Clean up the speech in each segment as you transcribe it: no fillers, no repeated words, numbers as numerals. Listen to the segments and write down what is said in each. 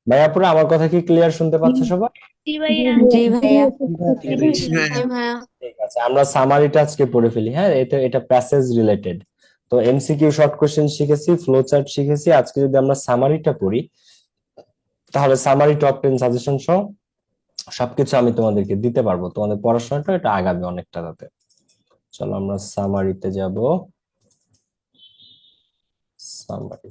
ভাইয়া পুরো আমার কথা কি ক্লিয়ার শুনতে পাচ্ছ সবাই? জি ভাইয়া। জি ভাইয়া। জি ভাইয়া। ঠিক আছে, আমরা সামারিটা আজকে পড়ে ফেলি। হ্যাঁ, এটা প্যাসেজ রিলেটেড। তো এমসিকিউ শর্ট কোশ্চেন শিখেছি, ফ্লো চার্ট শিখেছি। আজকে যদি আমরা সামারিটা পড়ি, তাহলে সামারি টপ 10 সাজেশন সহ সবকিছু আমি তোমাদেরকে দিতে পারবো, তোমাদের পড়াশোনাটা এটা আগাবে অনেকটা তাতে। চলো আমরা সামারিতে যাব। সামারি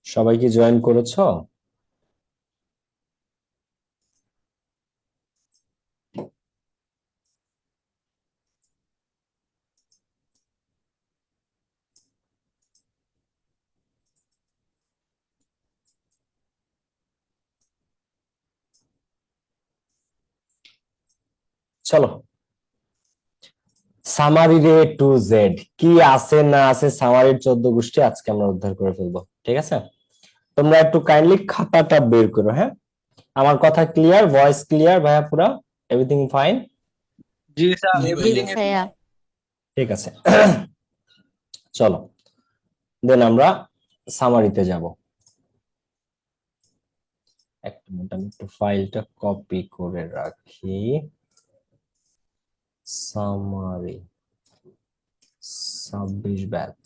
সবাই কি জয়েন করেছো? চলো, সামারির A to Z কি আছে না আছে, সামারির 14 গোষ্ঠী আজকে আমরা উদ্ধার করে ফেলবো। ঠিক আছে, তোমরা একটু কাইন্ডলি খাতাটা বের করো। হ্যাঁ, আমার কথা ক্লিয়ার, ভয়েস ক্লিয়ার ভাইয়া? পুরা এভরিথিং ফাইন? জি স্যার, জি জি এভরিথিং ভাইয়া। ইজ ভাইয়া। ঠিক আছে। চলো দেন আমরা সামারিতে যাব। এক মিনিট, আমি একটু ফাইলটা কপি করে রাখি। Summary 26 batch.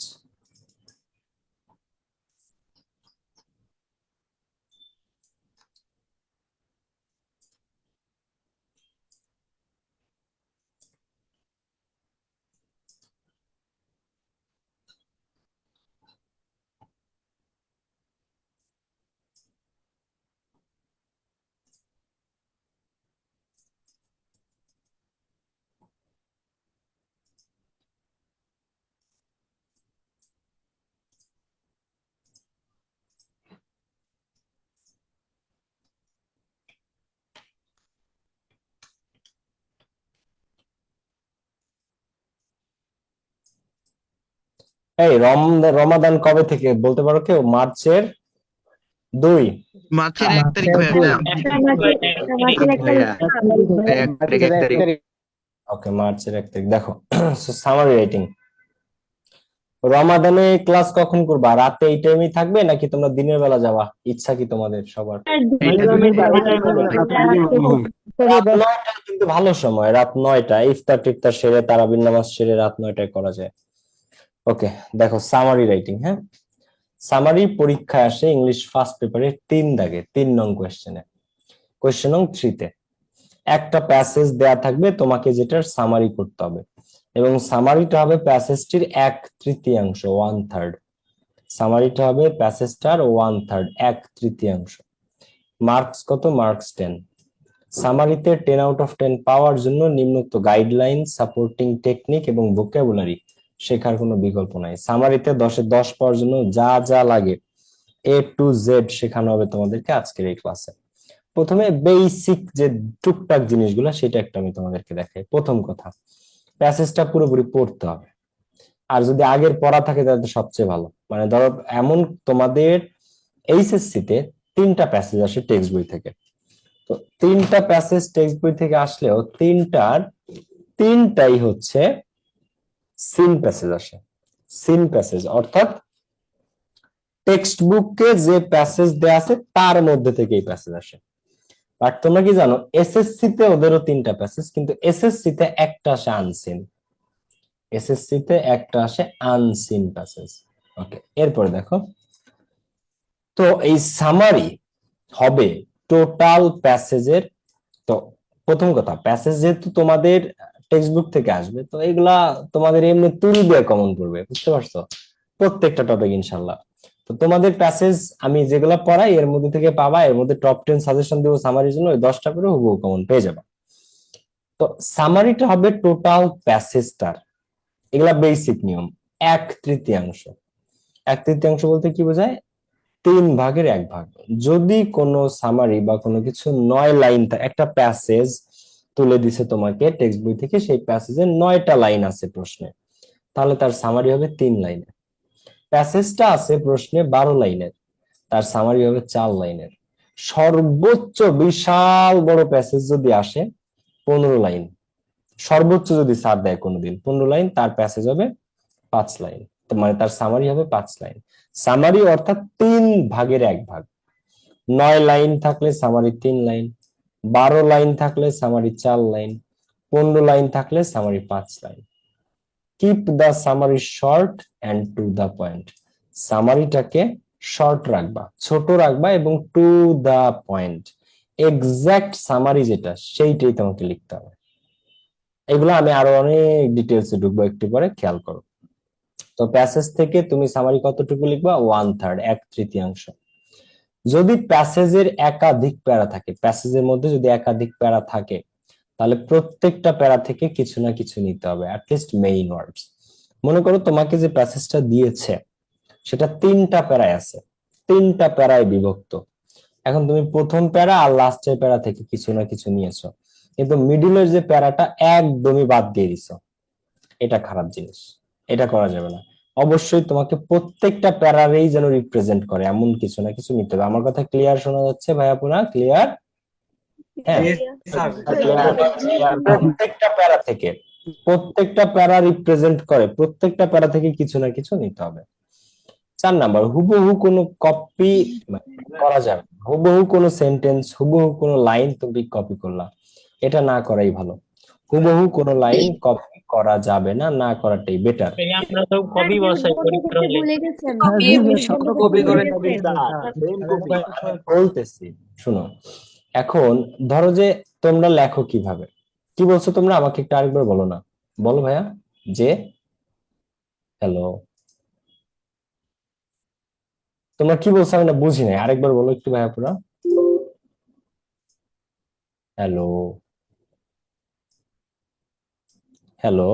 এই রমাদান কবে থেকে বলতে পারো কেউ? মার্চের 2? মার্চের 1 তারিখ ভাইয়া। ভাইয়া, 1 তারিখ। ওকে, মার্চের 1 তারিখ। দেখো, সামারি রাইটিং। রমাদানে ক্লাস কখন করবা? রাতে এই টাইমেই থাকবে নাকি তোমরা দিনের বেলা যাওয়া? ইচ্ছা কি তোমাদের সবার? রাত 9টা কিন্তু ভালো সময়, রাত 9টা ইফতার টিফতার সেরে তারাবির নামাজ সেরে রাত 9টায় করা যায়। ওকে, দেখো সামারি রাইটিং। হ্যাঁ, সামারি পরীক্ষায় আসে ইংলিশ ফার্স্ট পেপারে 3 দাগে, 3 নং কোয়েশ্চেনে, কোয়েশ্চেন নং 3-তে একটা প্যাসেজ দেয়া থাকবে, তোমাকে যেটার সামারি করতে হবে, এবং সামারিটা হবে প্যাসেজটির 1/3, 1/3। সামারিটা হবে প্যাসেজটার 1/3, 1/3। মার্কস কত? মার্কস 10। সামারিতে 10 out of 10 পাওয়ার জন্য নিম্নোক্ত গাইডলাইন, সাপোর্টিং টেকনিক এবং ভোকাবুলারি শেখার কোনো বিকল্প নাই। সামারিতে 10-এ 10 পাওয়ার জন্য যা যা লাগে A to Z শেখানো হবে তোমাদেরকে আজকের এই ক্লাসে। প্রথমে বেসিক যে টুকটাক জিনিসগুলো সেটা একটা আমি তোমাদেরকে দেখাই। প্রথম কথা, প্যাসেজটা পুরোপুরি পড়তে হবে। আর যদি আগের পড়া থাকে তাহলে তো সবচেয়ে ভালো। মানে ধরো এমন তোমাদের এইচএসসি তে 3টা প্যাসেজ আসে টেক্সট বই থেকে। তো 3টা প্যাসেজ টেক্সট বই থেকে আসলেও তিনটাই হচ্ছে সিন প্যাসেজ আসে। সিন প্যাসেজ অর্থাৎ টেক্সট বুকে যে প্যাসেজ দেয়া আছে তার মধ্যে থেকে এই প্যাসেজ আসে। বাট তোমরা কি জানো, এসএসসি তে ওদেরও 3টা প্যাসেজ, কিন্তু এসএসসি তে একটা আসে আনসিন। এসএসসি তে একটা আসে আনসিন প্যাসেজ। ওকে, এরপরে দেখো, তো এই সামারি হবে টোটাল প্যাসেজের। তো প্রথম কথা, প্যাসেজ যেহেতু তোমাদের টেক্সট বুক থেকে আসবে, তো এগুলা তোমাদের এমনি তুলি দিয়ে কমন পড়বে, বুঝতে পারছো? প্রত্যেকটা টপিক ইনশাল্লাহ। তো তোমাদের প্যাসেজ আমি যেগুলো পড়াই এর মধ্যে থেকে পাবা, এর মধ্যে টপ 10 সাজেশন দিব সামারির জন্য, ওই 10টা করে হুবহু কমন পেয়ে যাবে। তো সামারিটা হবে টোটাল প্যাসেজটার, এগুলা বেসিক নিয়ম। 1/3। 1/3 বলতে কি বোঝায়? 3/1 যদি কোনো সামারি বা কোনো কিছু 9 লাইন, একটা প্যাসেজ তুলে দিছে তোমাকে টেক্সট বই থেকে, সেই প্যাসেজে 9টা লাইন আছে প্রশ্নে, তাহলে তার সামারি হবে 3 লাইনের। প্যাসেজটা আছে প্রশ্নে 12 লাইনের, তার সামারি হবে 4 লাইনের। সর্বোচ্চ বিশাল বড় প্যাসেজ যদি আসে 15 লাইন, সর্বোচ্চ যদি স্যার দেয় কোনোদিন 15 লাইন, তার প্যাসেজ হবে 5 লাইন, মানে তার সামারি হবে 5 লাইন। সামারি অর্থাৎ 3/1। 9 লাইন থাকলে সামারি 3 লাইন, 12 লাইন থাকলে সামারি 4 লাইন, 15 লাইন থাকলে summary 5 line. Keep the summary short and to the point. সামারিটাকে শর্ট রাখবা, ছোট রাখবা এবং to the point, exact summary যেটা সেইটাই তোমাকে লিখতে হবে। এগুলো আমি আরো অনেক ডিটেলসে ঢুকবো একটু পরে, খেয়াল করো। তো প্যাসেজ থেকে তুমি সামারি কতটুকু লিখবা? 1/3, 1/3। যদি প্যাসেজের একাধিক প্যারা থাকে, প্যাসেজের মধ্যে যদি একাধিক প্যারা থাকে, তাহলে প্রত্যেকটা প্যারা থেকে কিছু না কিছু নিতে হবে, অ্যাটলিস্ট মেইন ওয়ার্ডস। মনে করো তোমাকে যে প্যাসেজটা দিয়েছে সেটা 3টা প্যারায় আছে, 3টা প্যারায় বিভক্ত। এখন তুমি প্রথম প্যারা আর লাস্টের প্যারা থেকে কিছু না কিছু নিয়েছো, কিন্তু মিডিলের যে প্যারাটা একদমই বাদ দিয়ে দিছো, এটা খারাপ জিনিস, এটা করা যাবে না। অবশ্যই তোমাকে প্রত্যেকটা প্যারারেই যেন রিপ্রেজেন্ট করে এমন কিছু না কিছু নিতে হবে। আমার কথা ক্লিয়ার শোনা যাচ্ছে ভাইয়া? পুরা ক্লিয়ার? হ্যাঁ, প্রত্যেকটা প্যারা থেকে, প্রত্যেকটা প্যারা রিপ্রেজেন্ট করে, প্রত্যেকটা প্যারা থেকে কিছু না কিছু নিতে হবে। 4 নাম্বার, হুবহু কোনো কপি করা যাবে না। হুবহু কোনো সেন্টেন্স, হুবহু কোনো লাইন তুমি কপি করলা, এটা না করাই ভালো। হুবহু কোনো লাইন কপি করা যাবে না, না করাটাই বেটার। আমরা তো কপি বসাই পরীক্ষা হলে ভুলে গেছেন। কপি করে বলতেছি শুনো, এখন ধরো যে তোমরা লেখো কিভাবে, কি বলছো তোমরা? আমাকে একটু আরেকবার বলো না, বলো ভাইয়া। যে হ্যালো, তোমরা কি বলছো আমি না বুঝি নাই, আরেকবার বলো একটু ভাইয়া পুরা। হ্যালো, হ্যালো,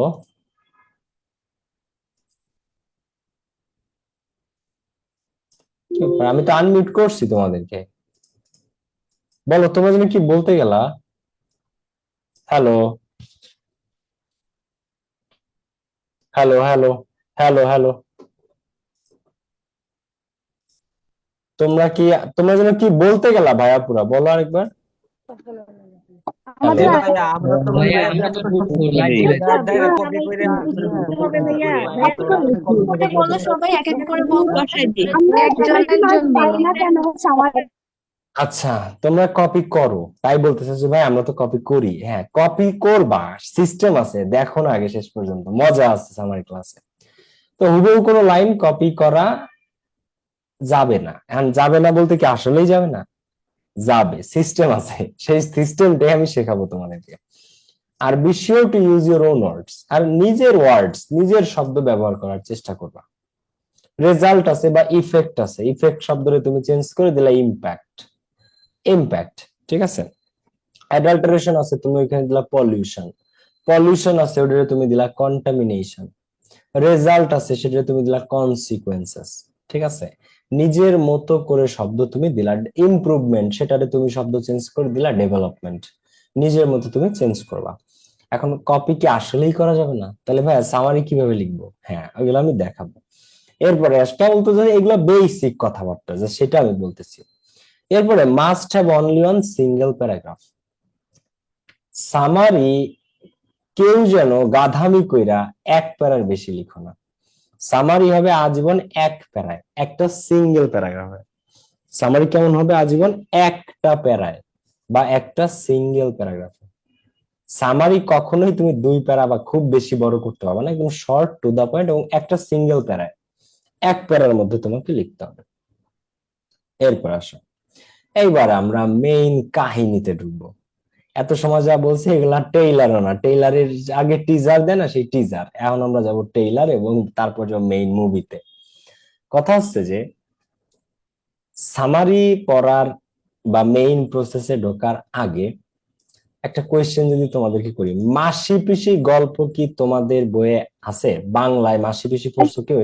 আমি তো আনমিউট করছি তোমাদেরকে, বলো তোমরা যেন কি বলতে গেলা। Hello, hello, hello, hello, hello, তোমরা কি, তোমরা যেন কি বলতে গেলা ভাইয়া পুরা, বলো আরেকবার। আমাদের বলো, সবাই এক এক করে বসাই দিই, একজন একজন বলো। আচ্ছা, তোমরা কপি করো তাই বলতেছো যে ভাই আমরা তো কপি করি। হ্যাঁ, কপি করবা, সিস্টেম আছে, দেখো না আগে শেষ পর্যন্ত, মজা আছে আমার ক্লাসে। তো হুবহু কোনো লাইন কপি করা যাবে না। এখন যাবে না বলতে কি আসলেই যাবে না? যাবে, সিস্টেম আছে, সেই সিস্টেমটাই আমি শেখাবো তোমাদেরকে। আর be sure to use your own words, আর নিজের ওয়ার্ডস, নিজের শব্দ ব্যবহার করার চেষ্টা করবা। রেজাল্ট আছে বা ইফেক্ট আছে, ইফেক্ট শব্দটা তুমি চেঞ্জ করে দিলা ইম্প্যাক্ট, ইম্প্যাক্ট, ঠিক আছে। অ্যাডাল্টারেশন আছে, তুমি ওইখানে দিলা পলিউশন, পলিউশন আছে ওটা তুমি দিলা কন্টামিনেশন। রেজাল্ট আছে সেটা তুমি দিলা কনসিকুয়েন্সেস, ঠিক আছে। নিজের মতো করে শব্দ তুমি দিলা। ইমপ্রুভমেন্ট, সেটারে তুমি শব্দ চেঞ্জ করে দিলা ডেভেলপমেন্ট, নিজের মতো তুমি চেঞ্জ করবা। এখন কপি কি আসলেই করা যাবে না? তাহলে ভাই সামারি কিভাবে লিখবো? হ্যাঁ, ওইগুলো আমি দেখাবো। এরপরে কেবল তো এগুলো বেসিক কথাবার্তা, যে সেটা আমি বলতেছি। এরপরে must have only one single paragraph. Summary কেউ যেন গাধামি কইরা এক প্যারার বেশি লিখো না। সামারি হবে আজীবন এক প্যারায়, একটা সিঙ্গেল প্যারাগ্রাফে। সামারি কেমন হবে? আজীবন একটা প্যারায় বা একটা সিঙ্গেল প্যারাগ্রাফে। সামারি কখনোই তুমি 2 প্যারা বা খুব বেশি বড় করতে পারবে না, একদম শর্ট টু দা পয়েন্ট এবং একটা সিঙ্গেল প্যারায়, এক প্যারার মধ্যে তোমাকে লিখতে হবে। এরপর আসো, এইবার আমরা মেইন কাহিনীতে ঢুকবো। এত সময় যা বলছি এগুলা টেইলারও না, টেইলারের আগে টিজার দেয় না, সেই টিজার। এখন আমরা যাব টেইলার এবং তারপর যাব মেইন মুভিতে। কথা হচ্ছে যে সামারি পড়ার বা মেইন প্রসেসে ঢোকার আগে একটা কোয়েশ্চেন যদি তোমাদেরকে করি, মাসি পিসি গল্প কি তোমাদের বইয়ে আছে? বাংলায় মাসি পিসি পড়ছো কেউ?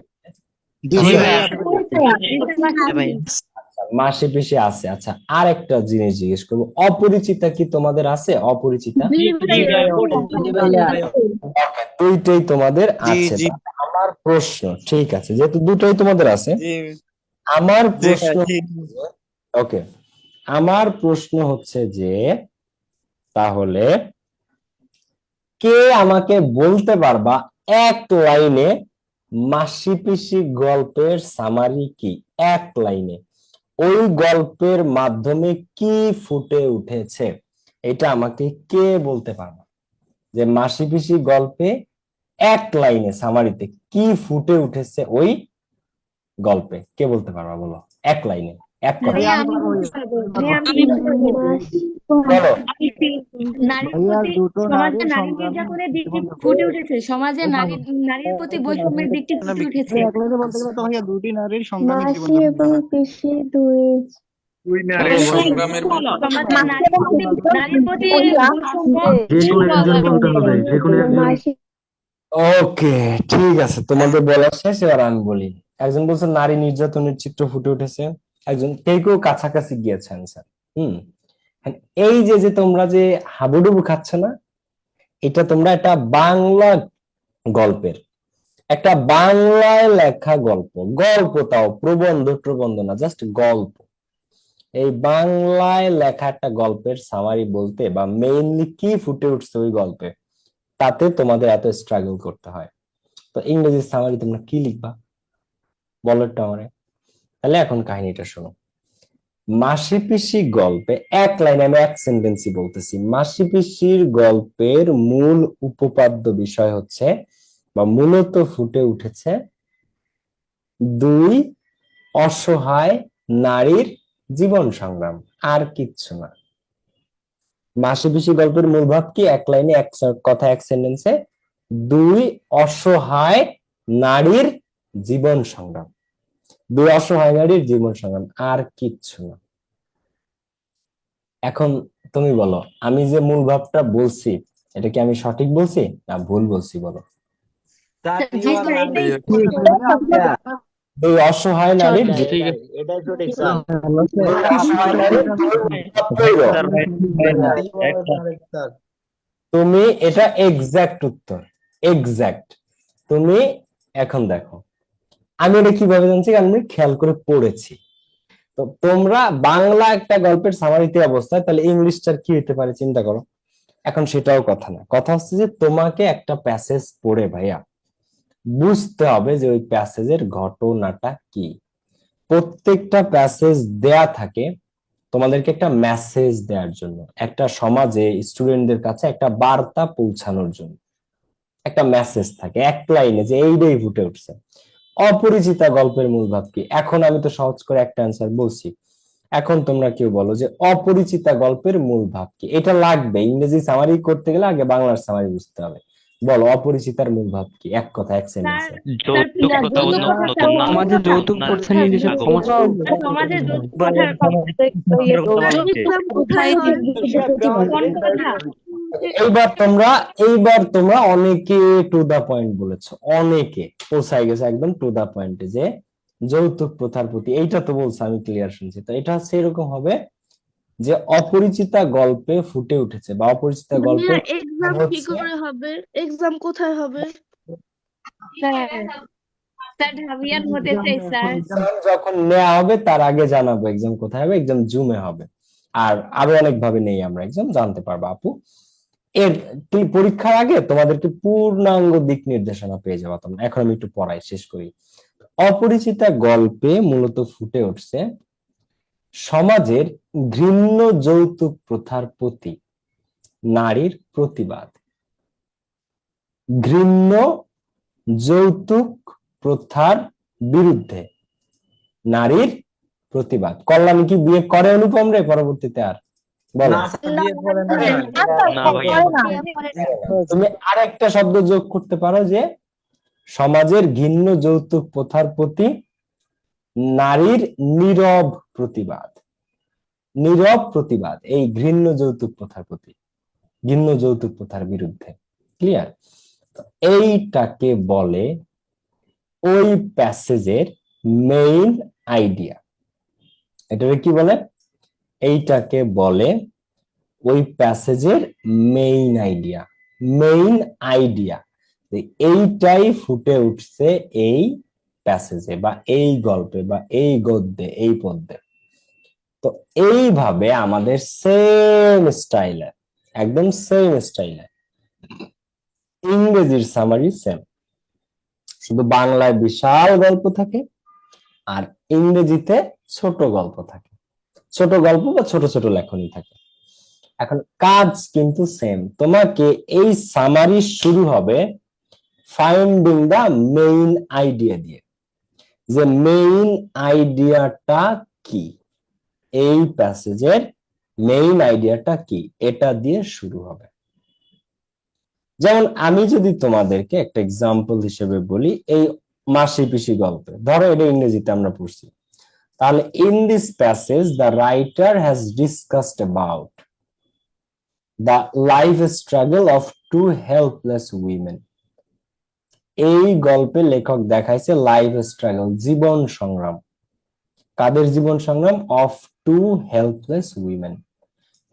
মাসি পিসি আছে। আচ্ছা, আর একটা জিনিস জিজ্ঞেস করবো, অপরিচিতা কি তোমাদের আছে? অপরিচিতা জি জি ভাইয়া। ভাইয়া। দুইটাই তোমাদের জি আছে। জি তাহলে আমার প্রশ্ন, ঠিক আছে, যেহেতু দুটোই তোমাদের আছে, জি আমার জি প্রশ্ন, জি ওকে, আমার প্রশ্ন হচ্ছে যে তাহলে কে আমাকে বলতে পারবা এক লাইনে মাসি পিসি গল্পের সামারি কি? এক লাইনে ওই গল্পের মাধ্যমে কি ফুটে উঠেছে, এটা আমাকে কে বলতে পারবা যে মাসি পিসি গল্পে এক লাইনে সামারিতে কি ফুটে উঠেছে ওই গল্পে? কে বলতে পারবা বলো, এক লাইনে, এক কথা ভাইয়া আমি বলতে পারবো, ভাইয়া আমি বলতে পারবো। বলো। নারীর প্রতি সমাজে নারী নির্যাতনের দিকটি ফুটে উঠেছে, সমাজে নারীর প্রতি বৈষম্যের দিকটি ফুটে উঠেছে। মাসি এবং পিসি দুই দুই নারীর সংগ্রামের সমাজে নারীর প্রতি বৈষম্য মাসি ওকে, ঠিক আছে, তোমাদের বলা শেষ, এবার আমি বলি। একজন বলছে নারী নির্যাতনের চিত্র ফুটে উঠেছে, একজন কেউ কেউ কাছাকাছি গিয়েছে আনসার। এই যে যে তোমরা যে হাবুডুবু খাচ্ছ না, এটা তোমরা একটা বাংলা গল্পের, একটা বাংলায় লেখা গল্প, গল্প তাও প্রবন্ধ প্রবন্ধ না, জাস্ট গল্প। এই বাংলায় লেখা একটা গল্পের সামারি বলতে বা মেইনলি কি ফুটে উঠছে ওই গল্পে, তাতে তোমাদের এত স্ট্রাগল করতে হয়। তো ইংরেজি সামারি তোমরা কি লিখবা বলো একটু আমারে। তাহলে এখন কাহিনীটা শোনো। মাসি পিসি গল্পে এক লাইনে, আমি এক সেন্টেন্সই বলতেছি, মাসি পিসির গল্পের মূল উপপাদ্য বিষয় হচ্ছে বা মূলত ফুটে উঠেছে দুই অসহায় নারীর জীবন সংগ্রাম, আর কিচ্ছু না। মাসি পিসি গল্পের মূল ভাব কি? এক লাইনে, এক কথা, এক সেন্টেন্সে, দুই অসহায় নারীর জীবন সংগ্রাম, দুই অসহায় নারীর জীবন সংগ্রাম, আর কিচ্ছু না। এখন তুমি বলো, আমি যে মূল ভাবটা বলছি এটা কি আমি সঠিক বলছি না ভুল বলছি বলো? জি স্যার, এটাই দুই অসহায় নারীর ঠিক আছে, এটাই সঠিক স্যার। দুই অসহায় নারীর তুমি এটা এক্সাক্ট উত্তর, এক্সাক্ট। তুমি এখন দেখো আমি এটা কিভাবে জানছি, কারণ আমি খেয়াল করে পড়েছি। তো তোমরা বাংলা একটা গল্পের সামারিতে অবস্থায়, তাহলে ইংলিশটার কি হতে পারে চিন্তা করো। এখন সেটাও কথা না, কথা হচ্ছে যে তোমাকে একটা প্যাসেজ পড়ে ভাইয়া বুঝতে হবে যে ওই প্যাসেজের ঘটনাটা কি। প্রত্যেকটা প্যাসেজ দেয়া থাকে তোমাদেরকে একটা মেসেজ দেওয়ার জন্য, একটা সমাজে স্টুডেন্টদের কাছে একটা বার্তা পৌঁছানোর জন্য একটা মেসেজ থাকে এক লাইনে, যে এইটাই ফুটে উঠছে। অপরিচিতা গল্পের মূল ভাব কি? এখন আমি তো সহজ করে একটা অ্যান্সার বলছি, এখন তোমরা কেউ বলো যে অপরিচিতা গল্পের মূল ভাব কি? এটা লাগবে, ইংরেজি সামারি করতে গেলে আগে বাংলার সামারি বুঝতে হবে। বলো অপরিচিতার মূল ভাব কি, এক কথা, এক সেন্টেন্সে। যৌতুক প্রথাগত সমাজে যৌতুক প্রথা নির্দেশক সমাজের যৌতুক প্রথার কোথায় কথা। এইবার তোমরা অনেকে টু দা পয়েন্ট বলেছো, অনেকে পৌঁছায় গেছে একদম টু দা পয়েন্টে, যে যৌতুক প্রথার প্রতি, এইটা তো বলছো, আমি ক্লিয়ার শুনছি। তো এটা হচ্ছে এরকম হবে যে অপরিচিতা গল্পে ফুটে উঠেছে বা অপরিচিতা গল্পে এক্সাম কি করে হবে? এক্সাম কোথায় হবে? স্যার স্যার ঢাবিয়ান হতে চাই স্যার। এক্সাম যখন নেওয়া হবে তার আগে জানাবো এক্সাম কোথায় হবে, এক্সাম জুমে হবে। আর আরো অনেক ভাবে নেই আমরা এক্সাম, জানতে পারবা আপু। এর পরীক্ষার আগে তোমাদেরকে পূর্ণাঙ্গ দিক নির্দেশনা পেয়ে যাবা তোমরা। এখন আমি একটু পড়াই শেষ করি। অপরিচিতা গল্পে মূলত ফুটে উঠছে সমাজের ঘৃণ্য যৌতুক প্রথার প্রতি নারীর প্রতিবাদ। ঘৃণ্য যৌতুক প্রথার বিরুদ্ধে নারীর প্রতিবাদ। কল্যাণ কি বিয়ে করে অনুপম রে পরবর্তীতে? আর বলো, না ভাইয়া তুমি আর একটা শব্দ যোগ করতে পারো যে সমাজের ঘৃণ্য যৌতুক প্রথার প্রতি নারীর নীরব প্রতিবাদ। নীরব প্রতিবাদ এই ঘৃণ্য যৌতুক প্রথার প্রতি, ঘৃণ্য যৌতুক প্রথার বিরুদ্ধে। ক্লিয়ার? এইটাকে বলে ওই প্যাসেজের মেইন আইডিয়া। এটাকে কি বলে? এইটাকে বলে ওই প্যাসেজের মেইন আইডিয়া। মেইন আইডিয়া এইটাই ফুটে উঠছে এই প্যাসেজে বা এই গল্পে বা এই গদ্যে, এই পদ্যে। তো এইভাবে আমাদের সেম স্টাইলে, একদম সেম স্টাইলে ইংরেজির সামারি সেম, শুধু বাংলায় বিশাল গল্প থাকে আর ইংরেজিতে ছোট গল্প থাকে, ছোট গল্প বা ছোট ছোট লেখনী থাকে। এখন কাজ কিন্তু সেম। তোমাকে এই সামারি শুরু হবে ফাইন্ডিং দা মেইন আইডিয়া দিয়ে, যে মেইন আইডিয়াটা কি, এই প্যাসেজের মেইন আইডিয়াটা কি, এটা দিয়ে শুরু হবে। যেমন আমি যদি তোমাদেরকে একটা এক্সাম্পল হিসেবে বলি, এই মাসি পিসি গল্পে, ধরো এটা ইংরেজিতে আমরা পড়ছি, তাহলে in this passage the writer has discussed about the life struggle of two helpless women. এই গল্পে লেখক দেখাইছে লাইফ স্ট্রাগল, জীবন সংগ্রাম। কাদের জীবন সংগ্রাম? Of two helpless women.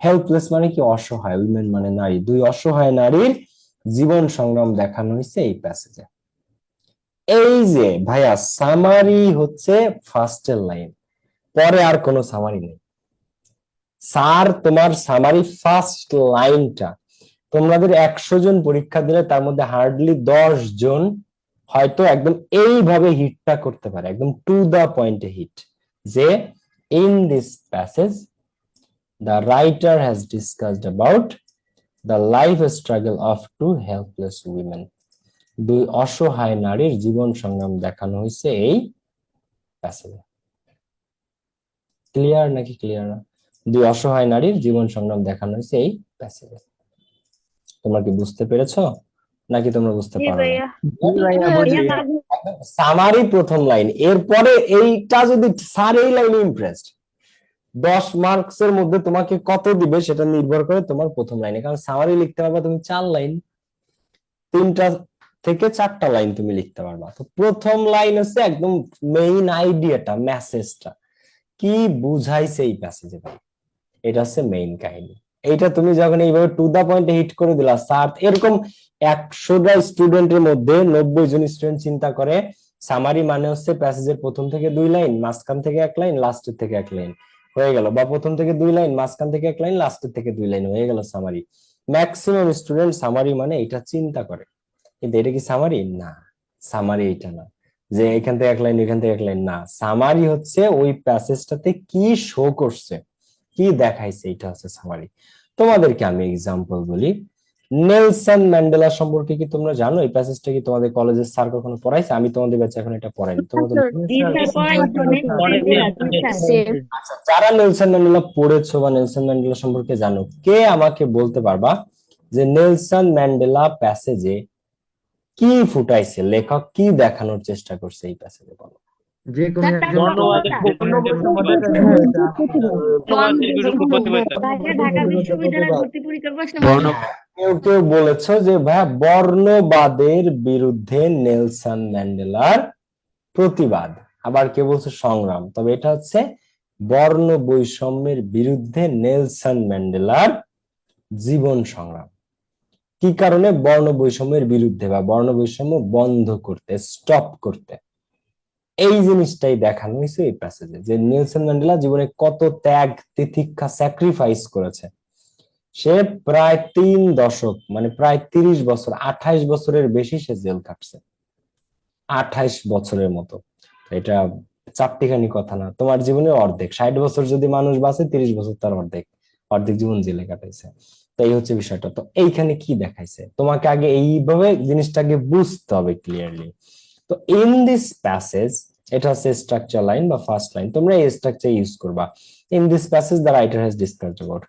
Helpless মানে কি? অসহায়। উইমেন মানে নারী। দুই অসহায় নারীর জীবন সংগ্রাম দেখানো হয়েছে এই প্যাসেজে। এই যে ভাইয়া সামারি হচ্ছে ফার্স্টের লাইন, পরে আর কোনো সামারি নেই। স্যার তোমার সামারি ফার্স্ট লাইনটা, তোমাদের 100 জন পরীক্ষা দিলে তার মধ্যে হার্ডলি 10 জন হয়তো একদম এইভাবে হিটটা করতে পারে, একদম টু দা পয়েন্টে হিট, যে in this passage the writer has discussed about the life struggle of two helpless women. দুই অসহায় নারীর জীবন সংগ্রাম দেখানো হয়েছে এই প্যাসেজে। ক্লিয়ার নাকি ক্লিয়ার না? দুই অসহায় নারীর জীবন সংগ্রাম দেখানো হয়েছে এই প্যাসেজে। তোমরা কি বুঝতে পেরেছো নাকি তোমরা বুঝতে পারো না? সামারি প্রথম লাইন, এরপরে এইটা যদি স্যার এই লাইনে ইমপ্রেসড, 10 মার্কস এর মধ্যে তোমাকে কত দিবে সেটা নির্ভর করে তোমার প্রথম লাইনে। কারণ সামারি লিখতে পারবা তুমি 4 লাইন, 3টা থেকে 4টা লাইন তুমি লিখতে পারবা। তো প্রথম লাইন হচ্ছে একদম মেইন আইডিয়াটা, মেসেজটা কি বুঝাইছে এই প্যাসেজে ভাই, এটা হচ্ছে মেইন কাহিনী। এইটা তুমি যখন এইভাবে টু দা পয়েন্টে হিট করে দিলা, স্যার এরকম 100টা স্টুডেন্টের মধ্যে 90 জন স্টুডেন্ট চিন্তা করে সামারি মানে হচ্ছে প্যাসেজের প্রথম থেকে 2 লাইন, মাঝখান থেকে 1 লাইন, লাস্টের থেকে 1 লাইন হয়ে গেল, বা প্রথম থেকে 2 লাইন, মাঝখান থেকে 1 লাইন, লাস্টের থেকে 2 লাইন হয়ে গেল সামারি। ম্যাক্সিমাম স্টুডেন্ট সামারি মানে এটা চিন্তা করে, কিন্তু এটা কি সামারি? না, সামারি এটা না যে এখান থেকে 1 লাইন, এখান থেকে 1 লাইন, না। সামারি হচ্ছে ওই প্যাসেজটাতে কি শো করছে, কি দেখাইছে, এটা হচ্ছে সামারি। তোমাদেরকে আমি এক্সাম্পল বলি। নেলসন ম্যান্ডেলা সম্পর্কে কি তোমরা জানো? এই প্যাসেজটা কি তোমাদের কলেজের স্যার কখনো পড়াইছে? আমি তোমাদের ব্যাচে এখন এটা পড়াইনি। আচ্ছা, যারা নেলসন ম্যান্ডেলা পড়েছো বা নেলসন ম্যান্ডেলা সম্পর্কে জানো, কে আমাকে বলতে পারবা যে নেলসন ম্যান্ডেলা প্যাসেজে কি ফুটাইছে, লেখক কি দেখানোর চেষ্টা করছে এই প্যাসেজে? বলো। যে কোনো ঢাকা বিশ্ববিদ্যালয়ের ভর্তি পরীক্ষার প্রশ্ন। কেউ কেউ বলেছো যে ভাইয়া বর্ণবাদের বিরুদ্ধে নেলসন ম্যান্ডেলার প্রতিবাদ, আবার কেউ বলছে সংগ্রাম। তবে এটা হচ্ছে বর্ণ বৈষম্যের বিরুদ্ধে নেলসন ম্যান্ডেলার জীবন সংগ্রাম। কি কারণে? বর্ণ বৈষম্যের বিরুদ্ধে বা বর্ণ বৈষম্য বন্ধ করতে, স্টপ করতে। এই জিনিসটাই দেখানো হয়েছে এই প্যাসেজে, যে নেলসন ম্যান্ডেলা জীবনে কত ত্যাগ, তিতিক্ষা, স্যাক্রিফাইস করেছে। সে প্রায় 3 দশক মানে প্রায় 30 বছর, 28 বছরের বেশি সে জেল কাটছে, 28 বছরের মতো। এটা চারটিখানি কথা না, তোমার জীবনে অর্ধেক। 60 বছর যদি মানুষ বাঁচে, 30 বছর তার অর্ধেক, অর্ধেক জীবন জেলে কাটাইছে। তো এই হচ্ছে বিষয়টা। তো এইখানে কি দেখাইছে, তোমাকে আগে এইভাবে জিনিসটাকে বুঝতে হবে ক্লিয়ারলি। তো ইন দিস প্যাসেজ, এটা হচ্ছে স্ট্রাকচার লাইন বা ফার্স্ট লাইন, তোমরা এই স্ট্রাকচার ইউজ করবা। In this passage the writer has discussed about,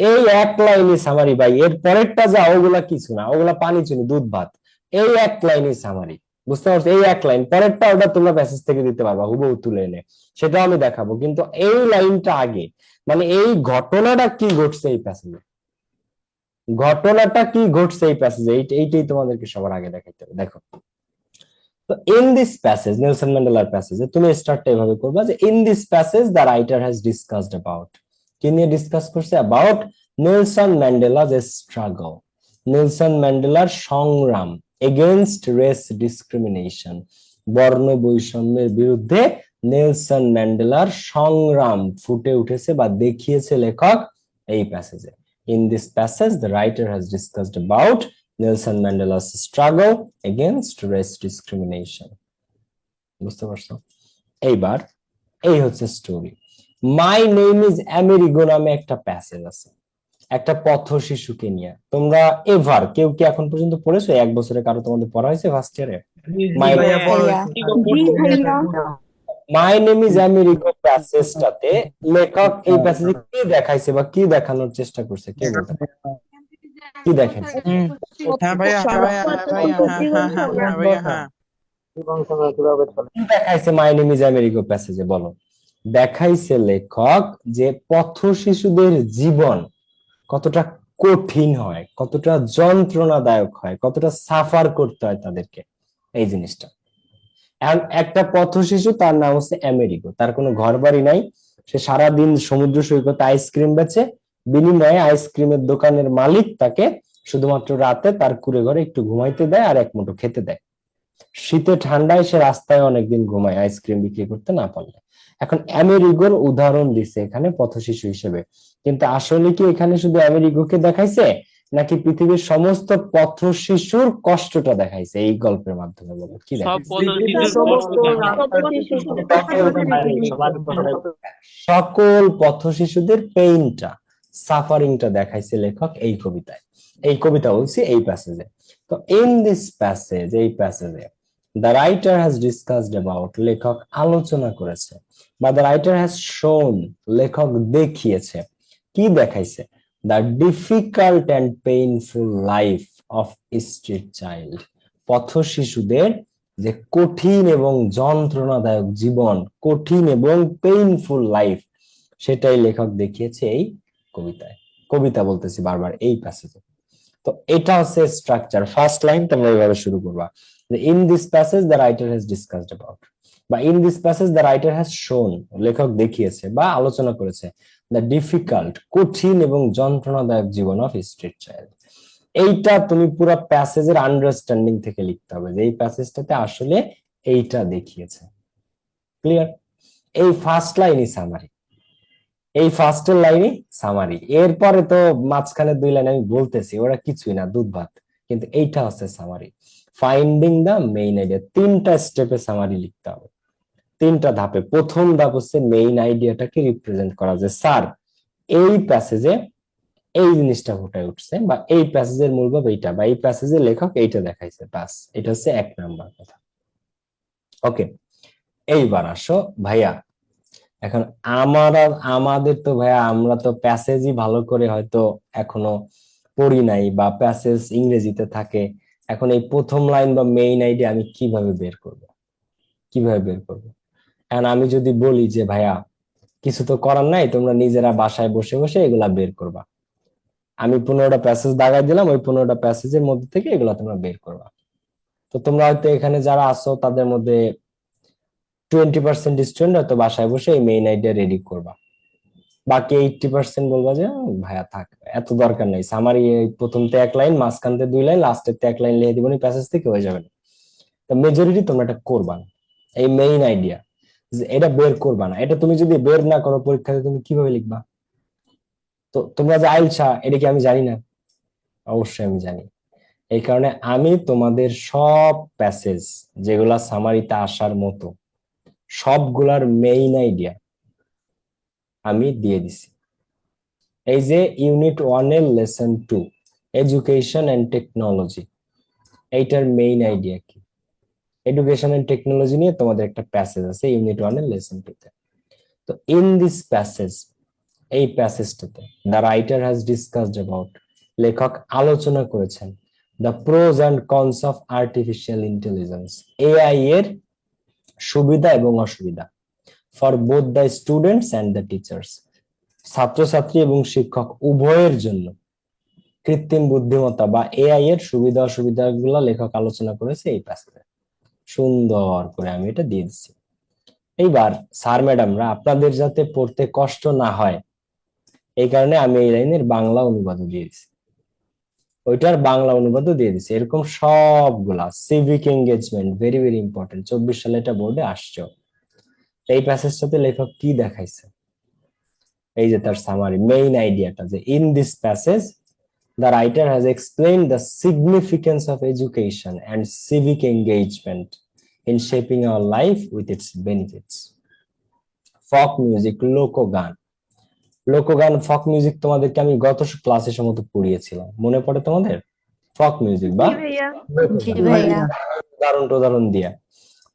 এই 1 লাইনই সামারি ভাই, এর পরেরটা যা ওগুলা কিছু না, ওগুলা পানি চিনি, দুধ ভাত। এই 1 লাইনই সামারি, বুঝতে পারছো? এই 1 লাইন, পরেরটা ওটা তোমরা প্যাসেজ থেকে দিতে পারবা হুবহু তুলে এনে, সেটাও আমি দেখাবো। কিন্তু এই লাইনটা আগে, মানে এই ঘটনাটা কি ঘটছে এই প্যাসেজে, ঘটনাটা কি ঘটছে এই প্যাসেজে, এইটাই তোমাদেরকে সবার আগে দেখাইতে হবে। দেখো, তো ইন দিস প্যাসেজ, নেলসন ম্যান্ডেলার প্যাসেজে তুমি স্টার্টটা এভাবে করবা যে in this passage the writer has discussed about, কি নিয়ে ডিসকাস করছে? About Nelson Mandela's struggle, Nelson ম্যান্ডেলার সংগ্রাম এগেইনস্ট রেস ডিসক্রিমিনেশন, বর্ণ বৈষম্যের বিরুদ্ধে নেলসন ম্যান্ডেলার সংগ্রাম ফুটে উঠেছে বা দেখিয়েছে লেখক এই প্যাসেজে। In this passage the writer has discussed about Nelson Mandela's struggle against race discrimination. বুঝতে পারছো? এইবার এই হচ্ছে story. My name is Amerigo নামে একটা প্যাসেজ আছে, একটা পথ শিশুকে নিয়ে। তোমরা এভার কেউ কি এখন পর্যন্ত পড়েছো? 1 বছরে কারো তোমাদের পড়া হয়েছে ফার্স্ট ইয়ারে? মাই মাই নেম ইজ আমেরিগো প্যাসেজটাতে লেখক এই প্যাসেজে কি দেখাইছে বা কি দেখানোর চেষ্টা করছে, কে বলতে পারে? কি দেখাইছে? হ্যাঁ ভাইয়া, হ্যাঁ ভাইয়া, হ্যাঁ ভাইয়া, হ্যাঁ হ্যাঁ হ্যাঁ ভাইয়া, হ্যাঁ। কি দেখাইছে মাই নেম ইজ আমেরিগো প্যাসেজে? বলো। দেখাইছে লেখক যে পথ শিশুদের জীবন কতটা কঠিন হয়, কতটা যন্ত্রণাদায়ক হয়, কতটা সাফার করতে হয় তাদেরকে, এই জিনিসটা। একটা পথ শিশু, তার নাম হচ্ছে আমেরিগো, তার কোনো ঘর বাড়ি নাই, সে সারাদিন সমুদ্র সৈকতে আইসক্রিম বেচে, বিনিময়ে আইসক্রিমের দোকানের মালিক তাকে শুধুমাত্র রাতে তার কুঁড়ে ঘরে একটু ঘুমাইতে দেয় আর এক মুঠো খেতে দেয়। শীতে ঠান্ডায় সে রাস্তায় অনেকদিন ঘুমায় আইসক্রিম বিক্রি করতে না পারলে। এখন আমেরিগোর উদাহরণ দিছে এখানে পথ শিশু হিসেবে, কিন্তু আসলে কি এখানে শুধু আমেরিগোকে দেখাইছে নাকি পৃথিবীর সমস্ত পথ শিশুর কষ্টটা দেখাইছে এই গল্পের মাধ্যমে? বলো কি সব সকল পথ শিশুদের পেইনটা, সাফারিংটা দেখাইছে লেখক এই কবিতায়, এই কবিতা বলছি এই প্যাসেজে। তো ইন দিস প্যাসেজ, এই প্যাসেজে the writer has discussed about, লেখক আলোচনা করেছে, বা দ্য রাইটার হ্যাজ শোন, লেখক দেখিয়েছে। কি দেখাইছে? The difficult and painful life of street child, পথ শিশুদের যে কঠিন এবং যন্ত্রণাদায়ক জীবন, কঠিন এবং পেইনফুল লাইফ, সেটাই লেখক দেখিয়েছে এই কবিতায়। কবিতা বলতেছি বারবার এই প্যাসেজে। তো এটা হচ্ছে স্ট্রাকচার। ফার্স্ট লাইন তোমরা এইভাবে শুরু করবা, in this passage the writer has discussed about, বা in this passage the writer has শোন, লেখক দেখিয়েছে বা আলোচনা করেছে, দ্য ডিফিকাল্ট, কঠিন এবং যন্ত্রণাদায়ক জীবন অফ স্ট্রিট চাইল্ড। এইটা তুমি পুরো প্যাসেজের আন্ডারস্ট্যান্ডিং থেকে লিখতে হবে যে এই প্যাসেজটাতে আসলে এইটা দেখিয়েছে। ক্লিয়ার? এই ফার্স্ট লাইনই সামারি, এই ফার্স্টের লাইনই সামারি। এরপরে তো মাঝখানে 2 লাইন আমি বলতেছি, ওরা কিছুই না, দুধ ভাত, কিন্তু এইটা হচ্ছে summary. Finding the main idea, 3টা স্টেপে সামারি লিখতে হবে, 3টা ধাপে। প্রথম ধাপ হচ্ছে মেইন আইডিয়াটাকে রিপ্রেজেন্ট করা, যে স্যার এই প্যাসেজে এই জিনিসটা ফুটে উঠছে, বা এই প্যাসেজের মূল ভাব এইটা, বা এই প্যাসেজের লেখক এইটা দেখাইছে, বাস। এটা হচ্ছে 1 নাম্বার কথা। ওকে, এইবার আসো ভাইয়া, এখন আমাদের তো ভাইয়া, আমরা তো প্যাসেজই ভালো করে হয়তো এখনো পড়ি নাই, বা প্যাসেজ ইংরেজিতে থাকে। এখন এই প্রথম লাইন বা মেইন আইডিয়া আমি কিভাবে বের করব? কিভাবে বের করব? এখন আমি যদি বলি যে ভাইয়া কিছু তো করার নাই, তোমরা নিজেরা বাসায় বসে বসে এগুলা বের করবা, আমি 15টা প্যাসেজ দাগাই দিলাম, ওই 15টা প্যাসেজের মধ্যে থেকে এগুলা তোমরা বের করবা। তো তোমরা হয়তো এখানে যারা আছো তাদের মধ্যে 20% স্টুডেন্ট হয়তো বাসায় বসে এই মেইন আইডিয়া রেডি করবা, বাকি 80% বলবা যে ভাইয়া থাক, এত দরকার নাই, সামারি প্রথমতে 1 লাইন, মাঝখানতে 2 লাইন, লাস্টের 1 লাইন লিখে দিবনি, প্যাসেজ থেকে হয়ে যাবে না। তো মেজরিটি তোমরা এটা করবা না, এই মেইন আইডিয়া এটা বের করবা না। এটা তুমি যদি বের না করো পরীক্ষাতে তুমি কিভাবে লিখবা? তো তোমরা যে আইলসা, এটা কি আমি জানি না? অবশ্যই আমি জানি। এই কারণে আমি তোমাদের সব প্যাসেজ যেগুলা সামারিতে আসার মতো সবগুলার মেইন আইডিয়া আমি দিয়ে দিছি। এই যে ইউনিট 1 এর লেসন 2 এডুকেশন এন্ড টেকনোলজি, এইটার মেইন আইডিয়া কি? এডুকেশন এন্ড টেকনোলজি নিয়ে তোমাদের একটা প্যাসেজ আছে ইউনিট 1 এর লেসন 2 তে। তো ইন দিস প্যাসেজ, এই প্যাসেজটাতে the writer has discussed about, লেখক আলোচনা করেছেন the pros and cons of artificial intelligence, AI এর সুবিধা এবং অসুবিধা, for both the students and the teachers, ছাত্রছাত্রী এবং শিক্ষক উভয়ের জন্য কৃত্রিম বুদ্ধিমত্তা বা এআই এর সুবিধা অসুবিধা গুলা লেখক আলোচনা করেছে এই প্যাসেজে। সুন্দর করে আমি এটা দিয়ে দিচ্ছি। এইবার স্যার ম্যাডামরা আপনাদের যাতে পড়তে কষ্ট না হয় এই কারণে আমি এই লাইনের বাংলা অনুবাদও দিয়ে দিচ্ছি, ওইটার বাংলা অনুবাদও দিয়ে দিচ্ছি। এরকম সবগুলা civic engagement very very important, 24 সালে এটা বোর্ডে আসছে। এই প্যাসেজটাতে লেখক কি দেখাইছে, এই যে তার সামারি মেইন আইডিয়াটা, যে in this passage the writer has explained the significance of education and civic engagement in shaping our life with its benefits. Folk music, লোকগান। লোকগান ফক মিউজিক তোমাদেরকে আমি গত ক্লাসে সম্ভবত পড়িয়েছিলাম, মনে পড়ে তোমাদের? ফক মিউজিক বা উদাহরণ দিয়া।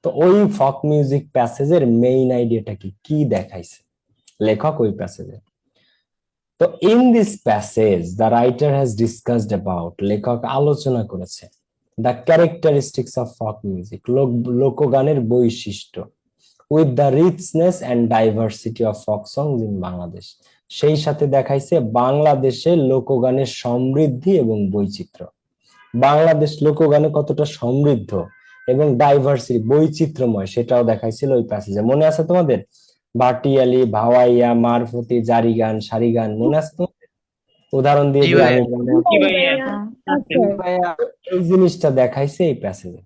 তো ওই ফক মিউজিক প্যাসেজের মেইন আইডিয়াটা কি কি দেখাইছে লেখক ওই প্যাসেজে? তো in this passage the writer has discussed about, লেখক আলোচনা করেছে the characteristics of folk music, লোকগানের বৈশিষ্ট্য, with the richness and diversity of folk songs in Bangladesh, সেই সাথে দেখাইছে বাংলাদেশে লোকগানের সমৃদ্ধি এবং বৈচিত্র্য। বাংলাদেশ লোকগানে কতটা সমৃদ্ধ এবং ডাইভার্সিটি বৈচিত্র্যময় সেটাও দেখাইছিল ওই প্যাসেজে। মনে আছে তোমাদের? ভাটিয়ালি, ভাওয়াইয়া, মারফতি, জারি গান, সারি গান, মনে আছে তোমাদের? উদাহরণ দিয়ে দিয়ে আমি এই জিনিসটা দেখাইছে এই প্যাসেজে।